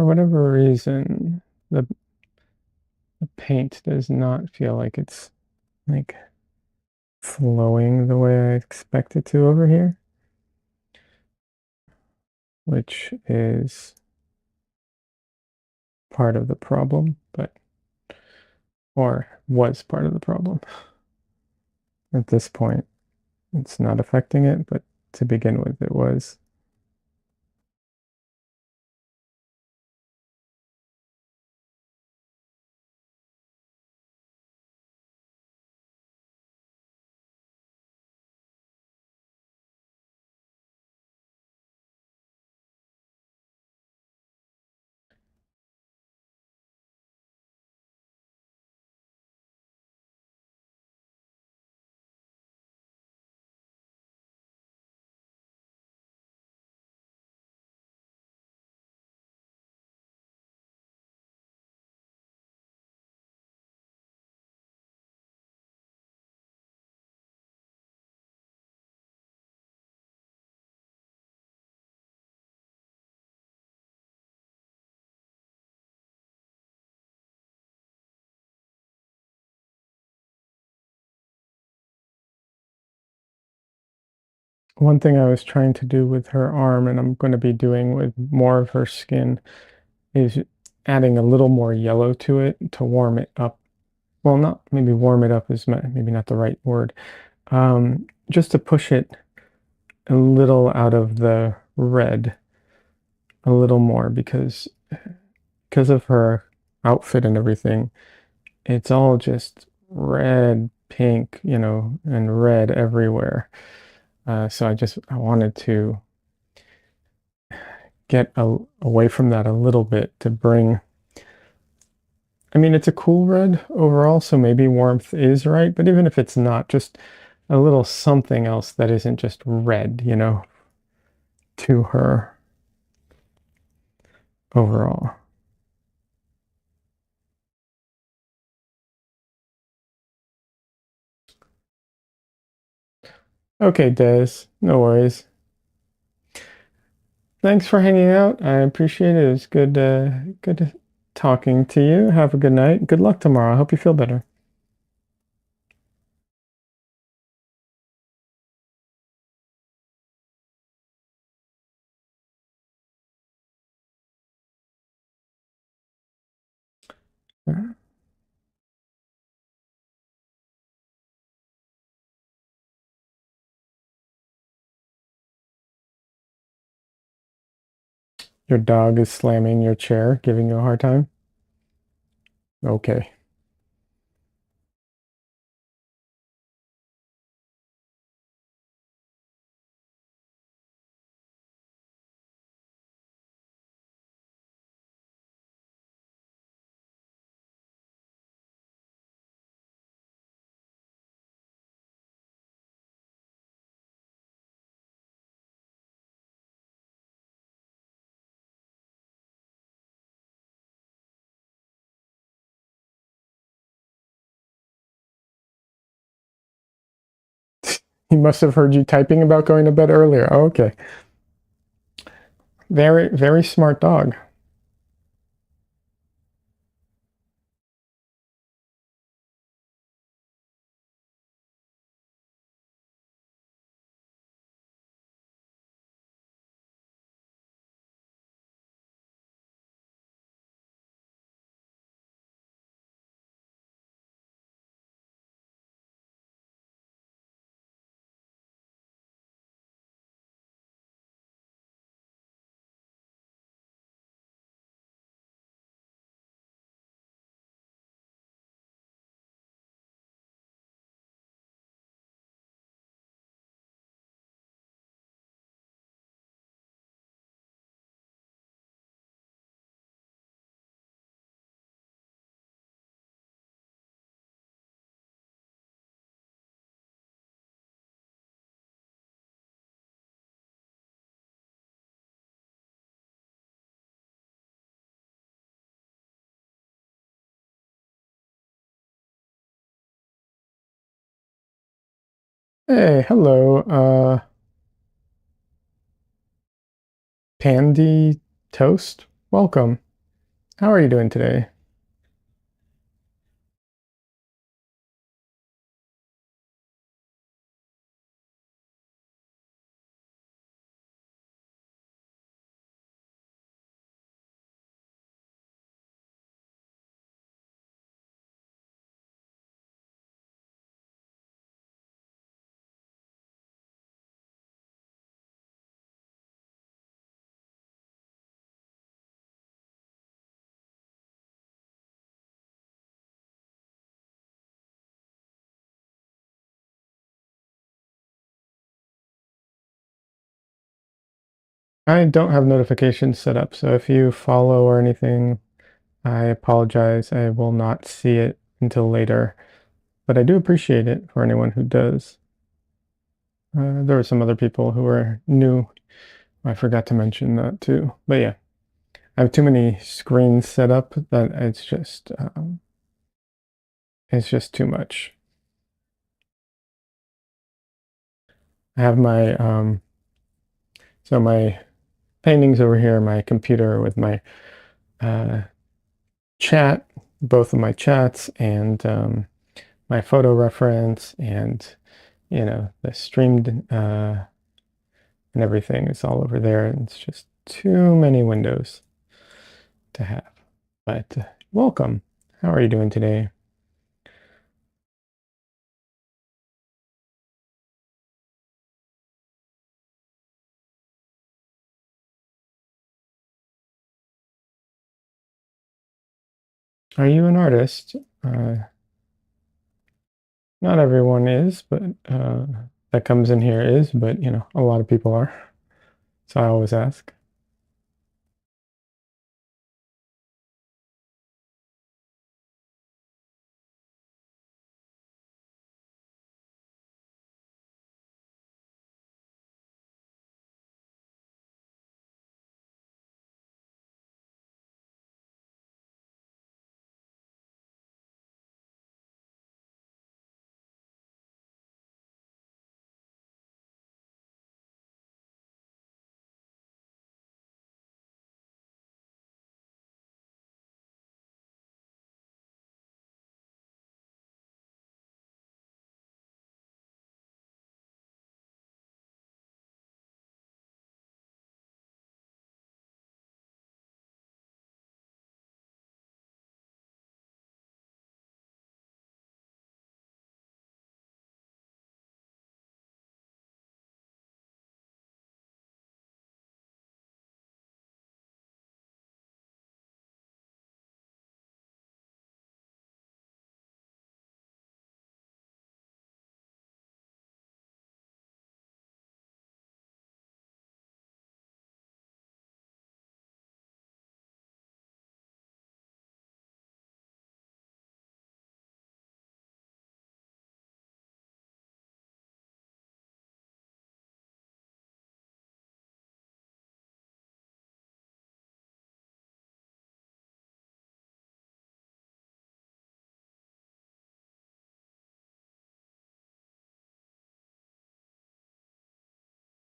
for whatever reason, the paint does not feel like it's like flowing the way I expect it to over here, which is part of the problem, or was part of the problem. At this point, it's not affecting it, but to begin with, it was. One thing I was trying to do with her arm, and I'm going to be doing with more of her skin, is adding a little more yellow to it to warm it up. Well, not maybe warm it up is maybe not the right word. Just to push it a little out of the red a little more because of her outfit and everything, it's all just red, pink, and red everywhere. So I wanted to get away from that a little bit to bring. I mean, it's a cool red overall, so maybe warmth is right, but even if it's not, just a little something else that isn't just red, to her overall. Okay, Des, no worries. Thanks for hanging out. I appreciate it. It was good talking to you. Have a good night. Good luck tomorrow. I hope you feel better. Your dog is slamming your chair, giving you a hard time? Okay. He must have heard you typing about going to bed earlier. Oh, okay. Very, very smart dog. Hey, hello, Pandy Toast. Welcome. How are you doing today? I don't have notifications set up, so if you follow or anything, I apologize. I will not see it until later, but I do appreciate it for anyone who does. There were some other people who are new. I forgot to mention that too. But yeah, I have too many screens set up that it's just too much. I have my paintings over here, my computer with my uh, chat, both of my chats, and my photo reference, and the streamed and everything is all over there. And it's just too many windows to have. But welcome. How are you doing today? Are you an artist? Not everyone is, but that comes in here is, but a lot of people are. So I always ask.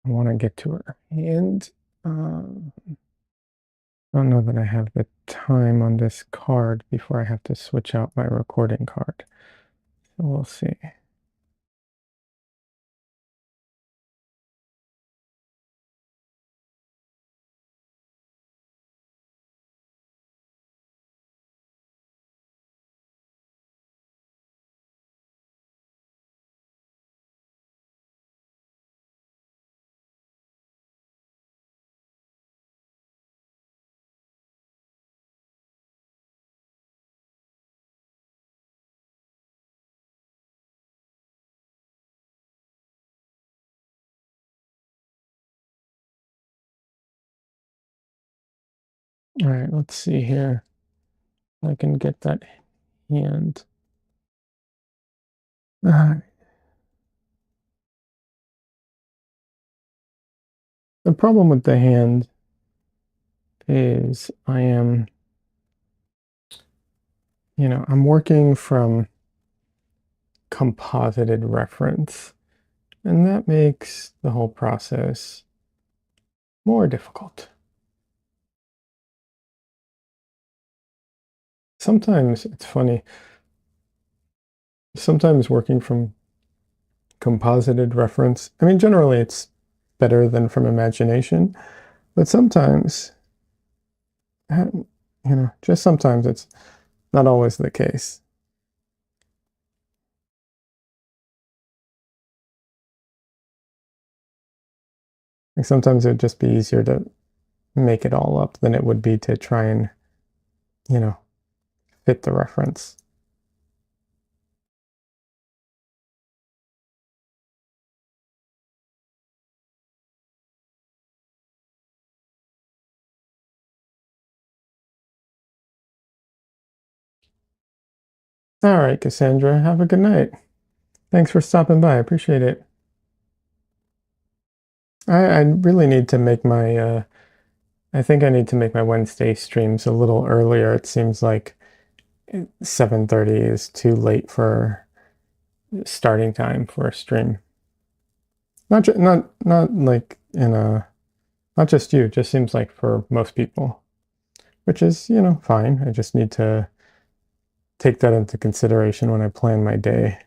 I want to get to her. And I don't know that I have the time on this card before I have to switch out my recording card. So we'll see. All right, let's see here. I can get that hand. Uh, the problem with the hand is I'm working from composited reference, and that makes the whole process more difficult. sometimes it's funny. Sometimes working from composited reference, I mean, generally it's better than from imagination, but sometimes, just sometimes it's not always the case. Like sometimes it would just be easier to make it all up than it would be to try and, you know, fit the reference. All right, Cassandra, have a good night. Thanks for stopping by. I appreciate it. I really need to make my I think I need to make my Wednesday streams a little earlier. It seems like 7:30 is too late for starting time for a stream. Not like in a not just you, just seems like for most people, which is, fine. I just need to take that into consideration when I plan my day.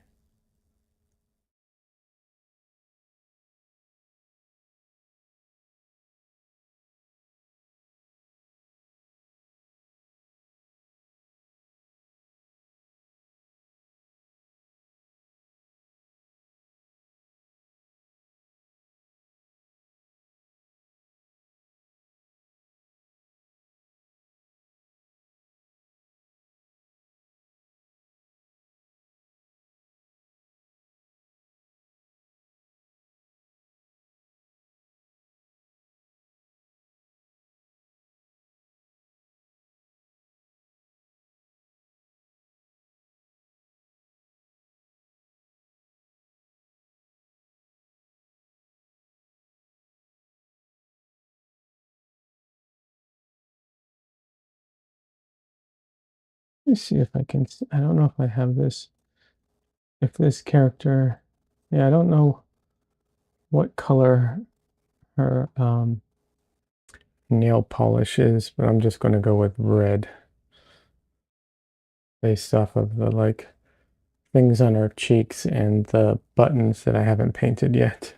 Let me see if I can, I don't know if I have this, if this character, yeah, I don't know what color her nail polish is, but I'm just going to go with red based off of the like things on her cheeks and the buttons that I haven't painted yet.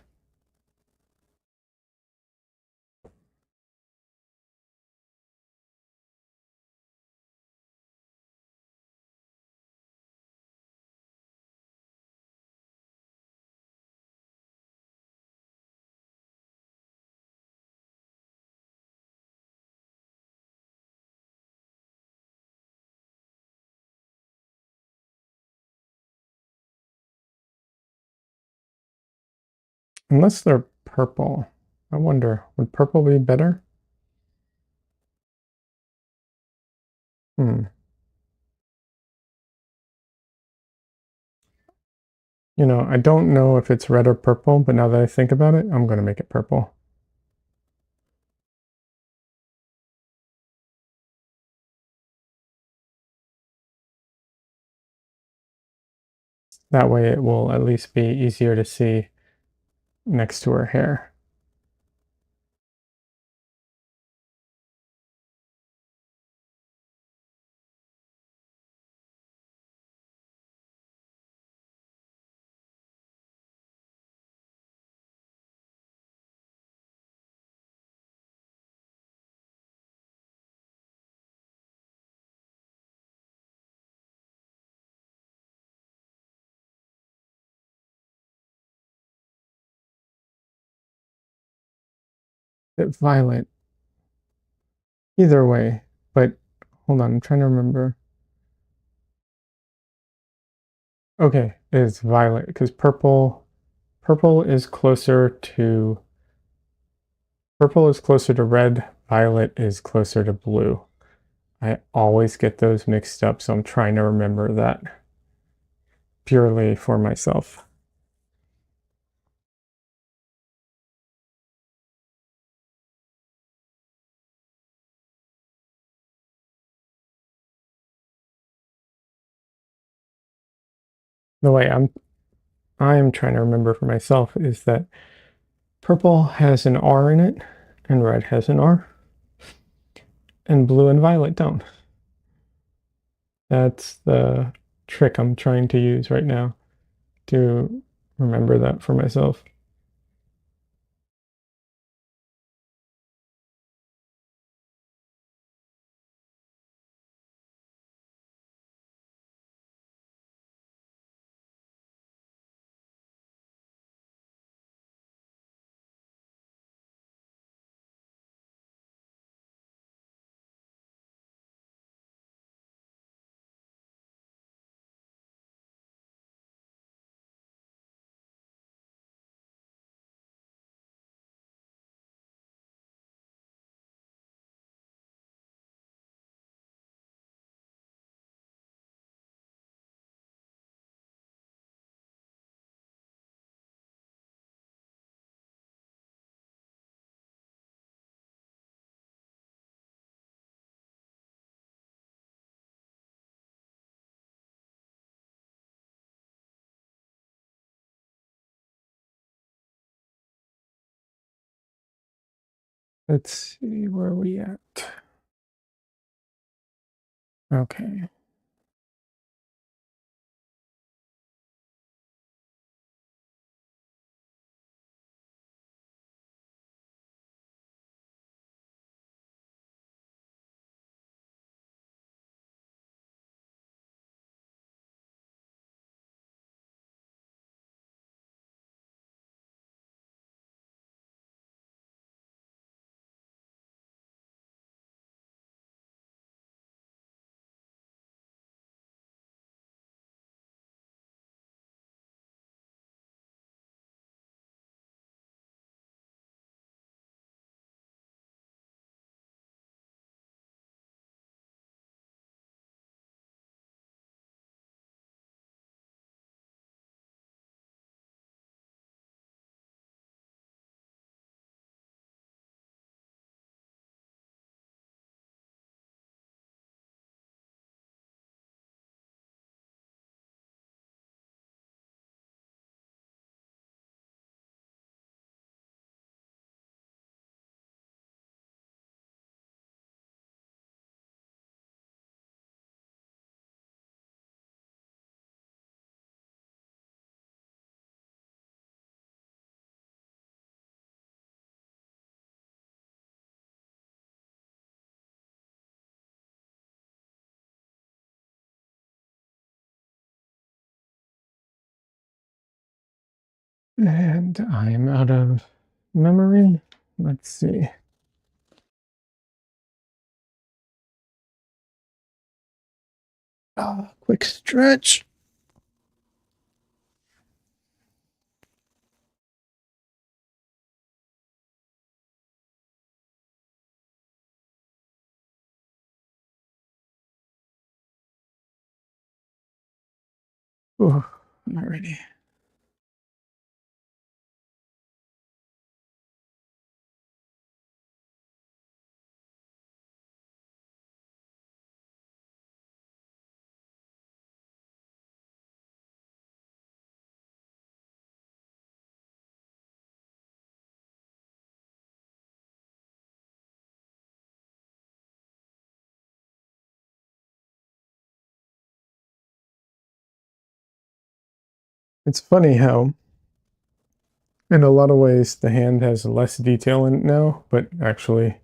Unless they're purple. I wonder, would purple be better? Hmm. I don't know if it's red or purple, but now that I think about it, I'm going to make it purple. That way it will at least be easier to see next to her hair. Bit violet. Either way, but hold on, I'm trying to remember. Okay, it's violet because purple is closer to red, violet is closer to blue. I always get those mixed up, so I'm trying to remember that purely for myself. The way I'm trying to remember for myself is that purple has an R in it, and red has an R, and blue and violet don't. That's the trick I'm trying to use right now to remember that for myself. Let's see, where are we at? Okay. And I'm out of memory. Let's see. Quick stretch. Ooh, I'm not ready. It's funny how, in a lot of ways, the hand has less detail in it now, but actually,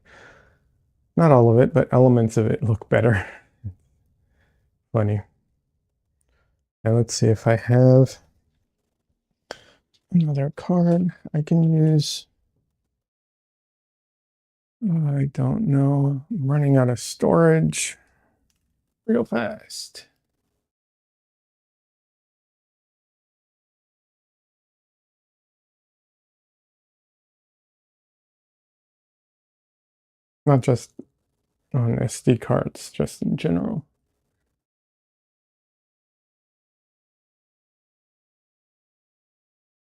not all of it, but elements of it look better. Funny. Now let's see if I have another card I can use. I don't know. I'm running out of storage real fast. Not just on SD cards, just in general.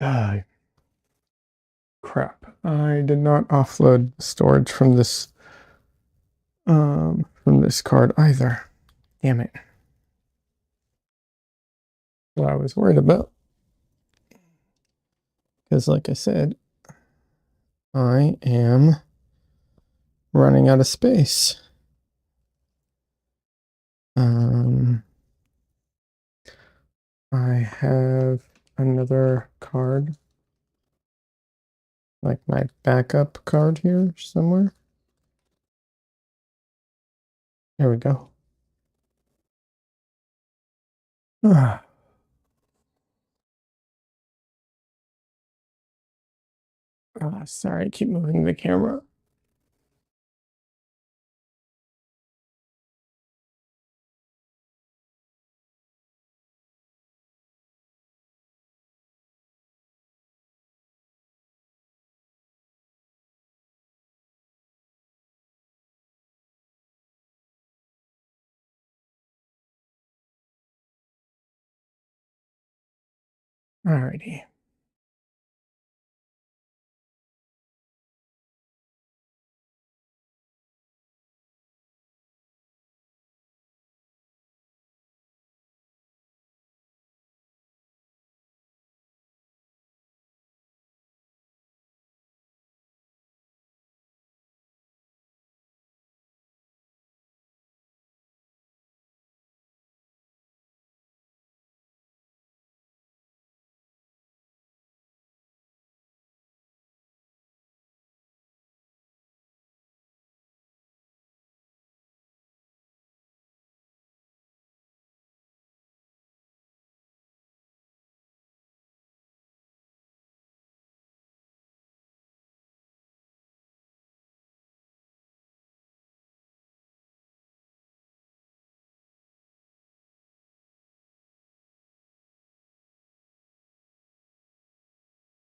Ah, crap. I did not offload storage from this card either. Damn it. What I was worried about. Because like I said, I am running out of space. Um, I have another card, like my backup card here somewhere. There we go. Ah, sorry, I keep moving the camera. Alrighty.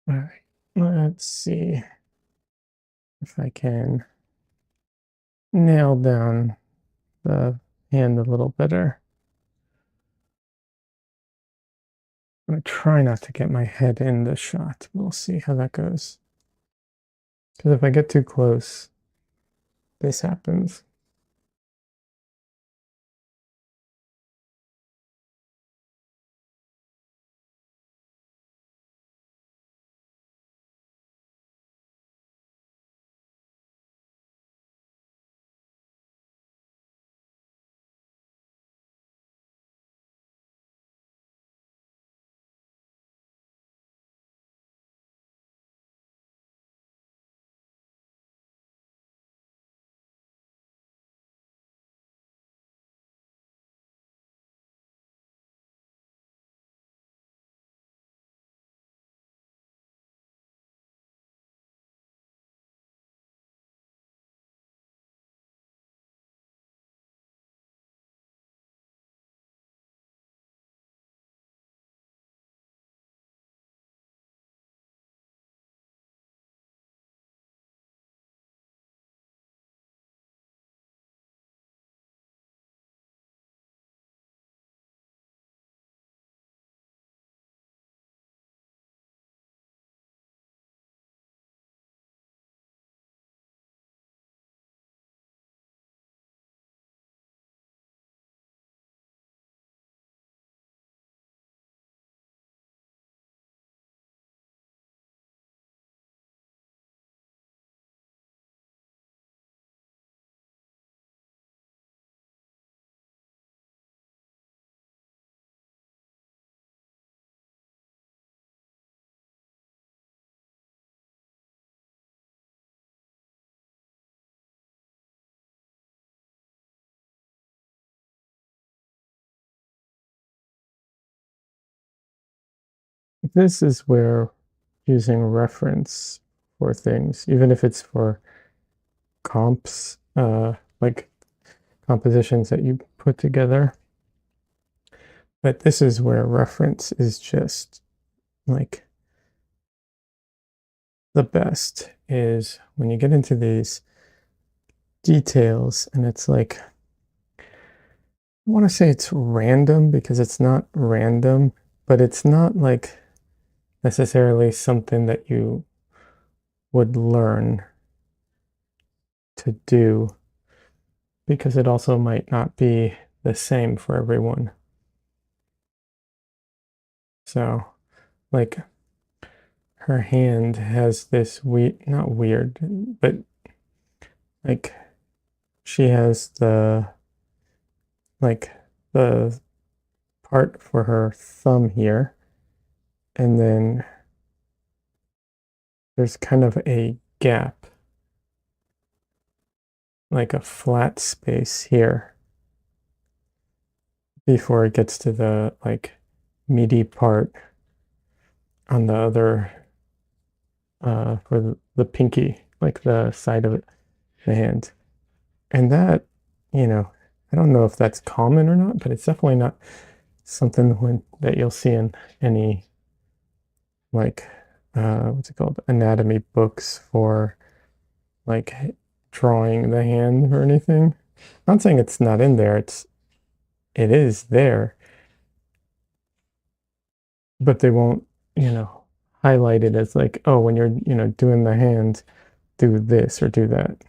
All right. Let's see if I can nail down the hand a little better. I'm gonna try not to get my head in the shot. We'll see how that goes. Because if I get too close, this happens. This is where using reference for things, even if it's for comps, like compositions that you put together. But this is where reference is just like the best, is when you get into these details and it's like, I want to say it's random because it's not random, but it's not like necessarily something that you would learn to do, because it also might not be the same for everyone. So, like, her hand has this not weird, but like she has the like the part for her thumb here, and then there's kind of a gap, like a flat space here before it gets to the like meaty part on the other for the pinky, like the side of it, the hand. And that, you know, I don't know if that's common or not, but it's definitely not something that you'll see in any like what's it called, anatomy books for like drawing the hand or anything. I'm not saying it's not in there. It is there, but they won't, you know, highlight it as like, oh, when you're, you know, doing the hand, do this or do that.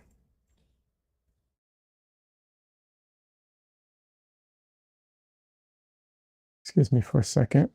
Excuse me for a second.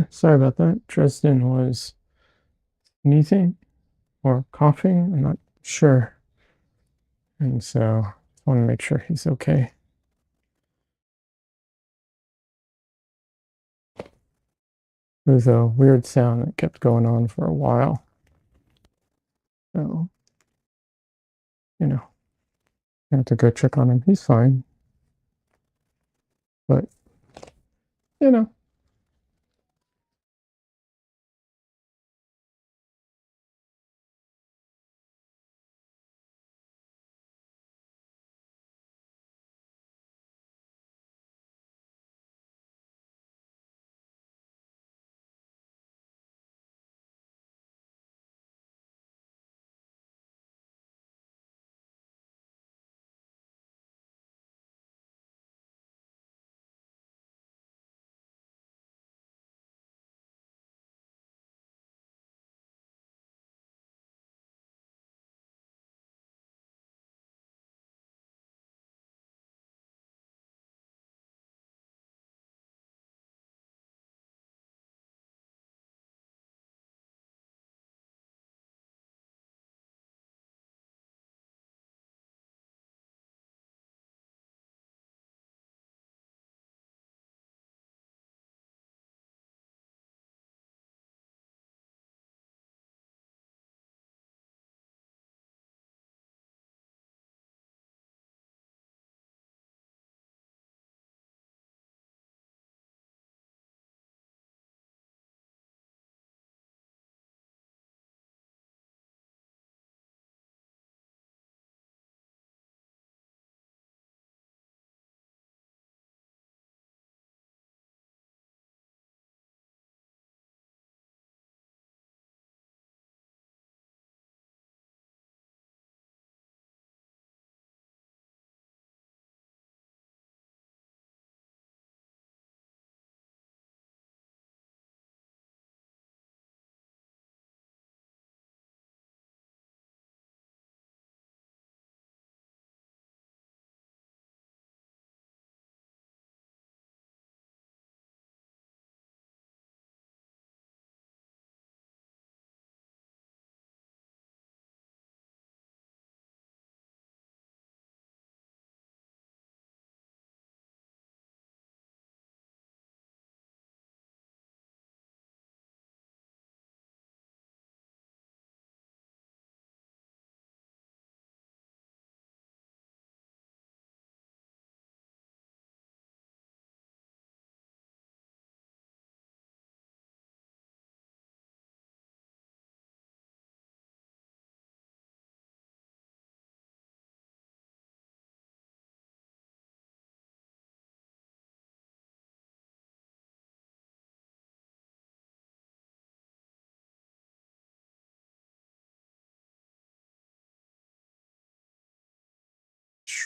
Sorry about that. Dresden was sneezing or coughing. I'm not sure. And so I want to make sure he's okay. It was a weird sound that kept going on for a while. So, you know, I have to go check on him. He's fine. But, you know,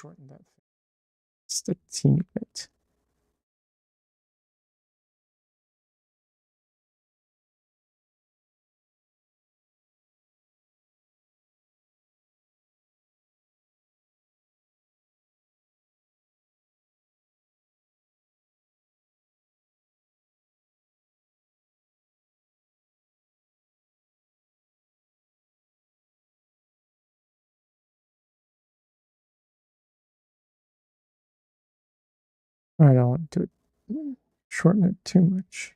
shorten that just a teeny bit. I don't want to shorten it too much.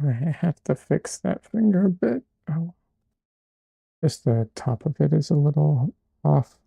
I have to fix that finger a bit. Oh, just the top of it is a little off.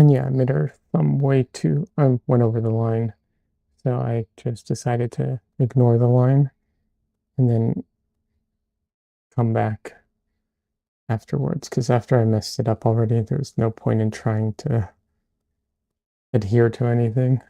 And yeah, I made her thumb way too, went over the line. So I just decided to ignore the line and then come back afterwards. Because after I messed it up already, there's no point in trying to adhere to anything.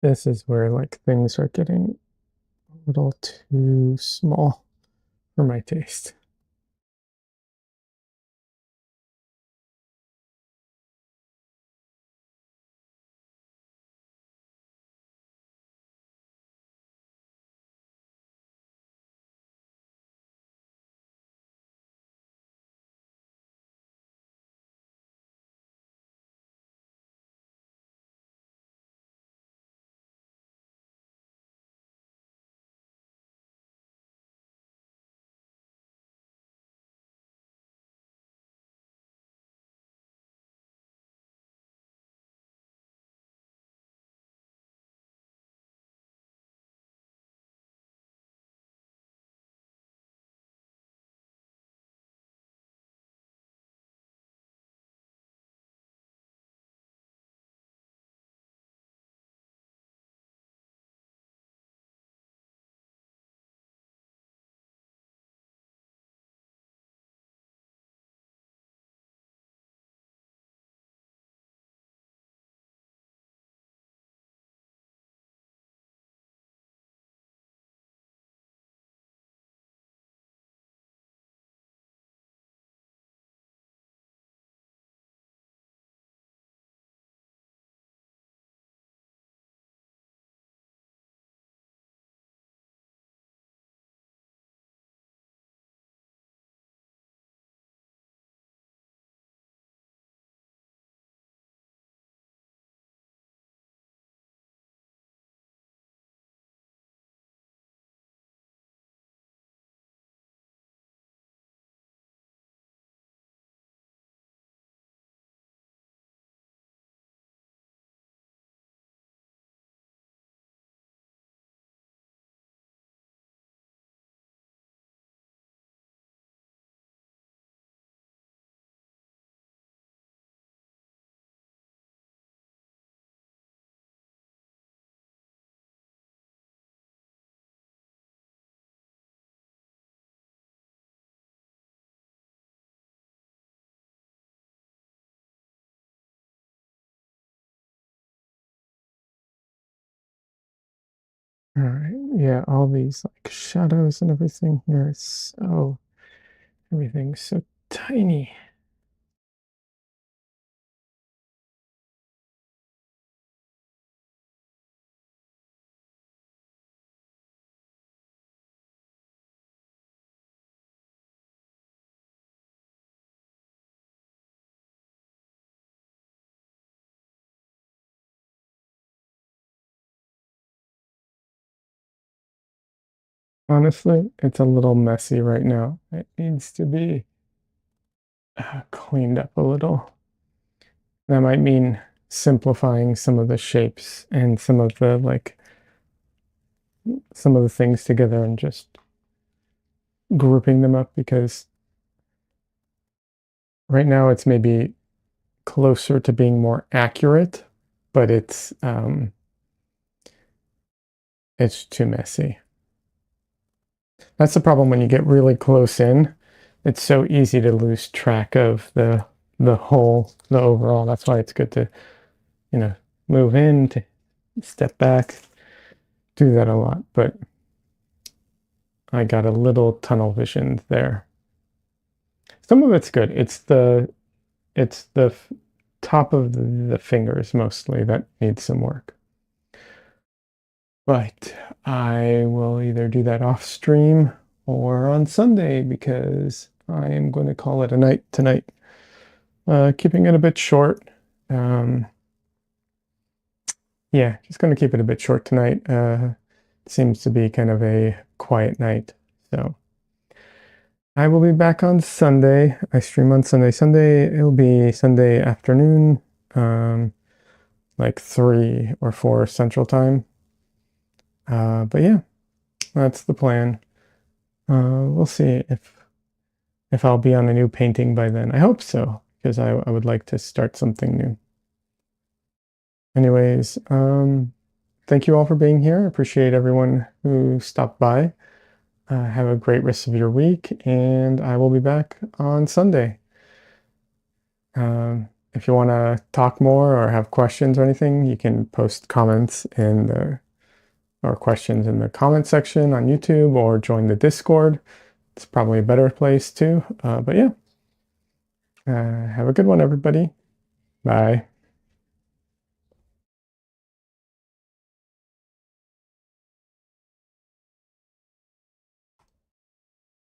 This is where like things are getting a little too small for my taste. All right, yeah, all these like shadows and everything here is so, everything's so tiny. Honestly, it's a little messy right now. It needs to be cleaned up a little. That might mean simplifying some of the shapes and some of the like some of the things together and just grouping them up because right now it's maybe closer to being more accurate, but it's too messy. That's the problem when you get really close in. It's so easy to lose track of the overall. That's why it's good to, you know, move in, to step back, do that a lot. But I got a little tunnel vision there. Some of it's good. It's the top of the fingers mostly that needs some work. But I will either do that off stream or on Sunday because I am going to call it a night tonight. Keeping it a bit short. Um, yeah, just going to keep it a bit short tonight. Seems to be kind of a quiet night. So I will be back on Sunday. I stream on Sunday. It'll be Sunday afternoon, like 3 or 4 Central Time. But yeah, that's the plan. We'll see if I'll be on a new painting by then. I hope so, because I would like to start something new. Anyways, thank you all for being here. I appreciate everyone who stopped by. Have a great rest of your week, and I will be back on Sunday. If if you want to talk more or have questions or anything, you can post comments or questions in the comment section on YouTube, or join the Discord. It's probably a better place too. But yeah, have a good one, everybody. Bye.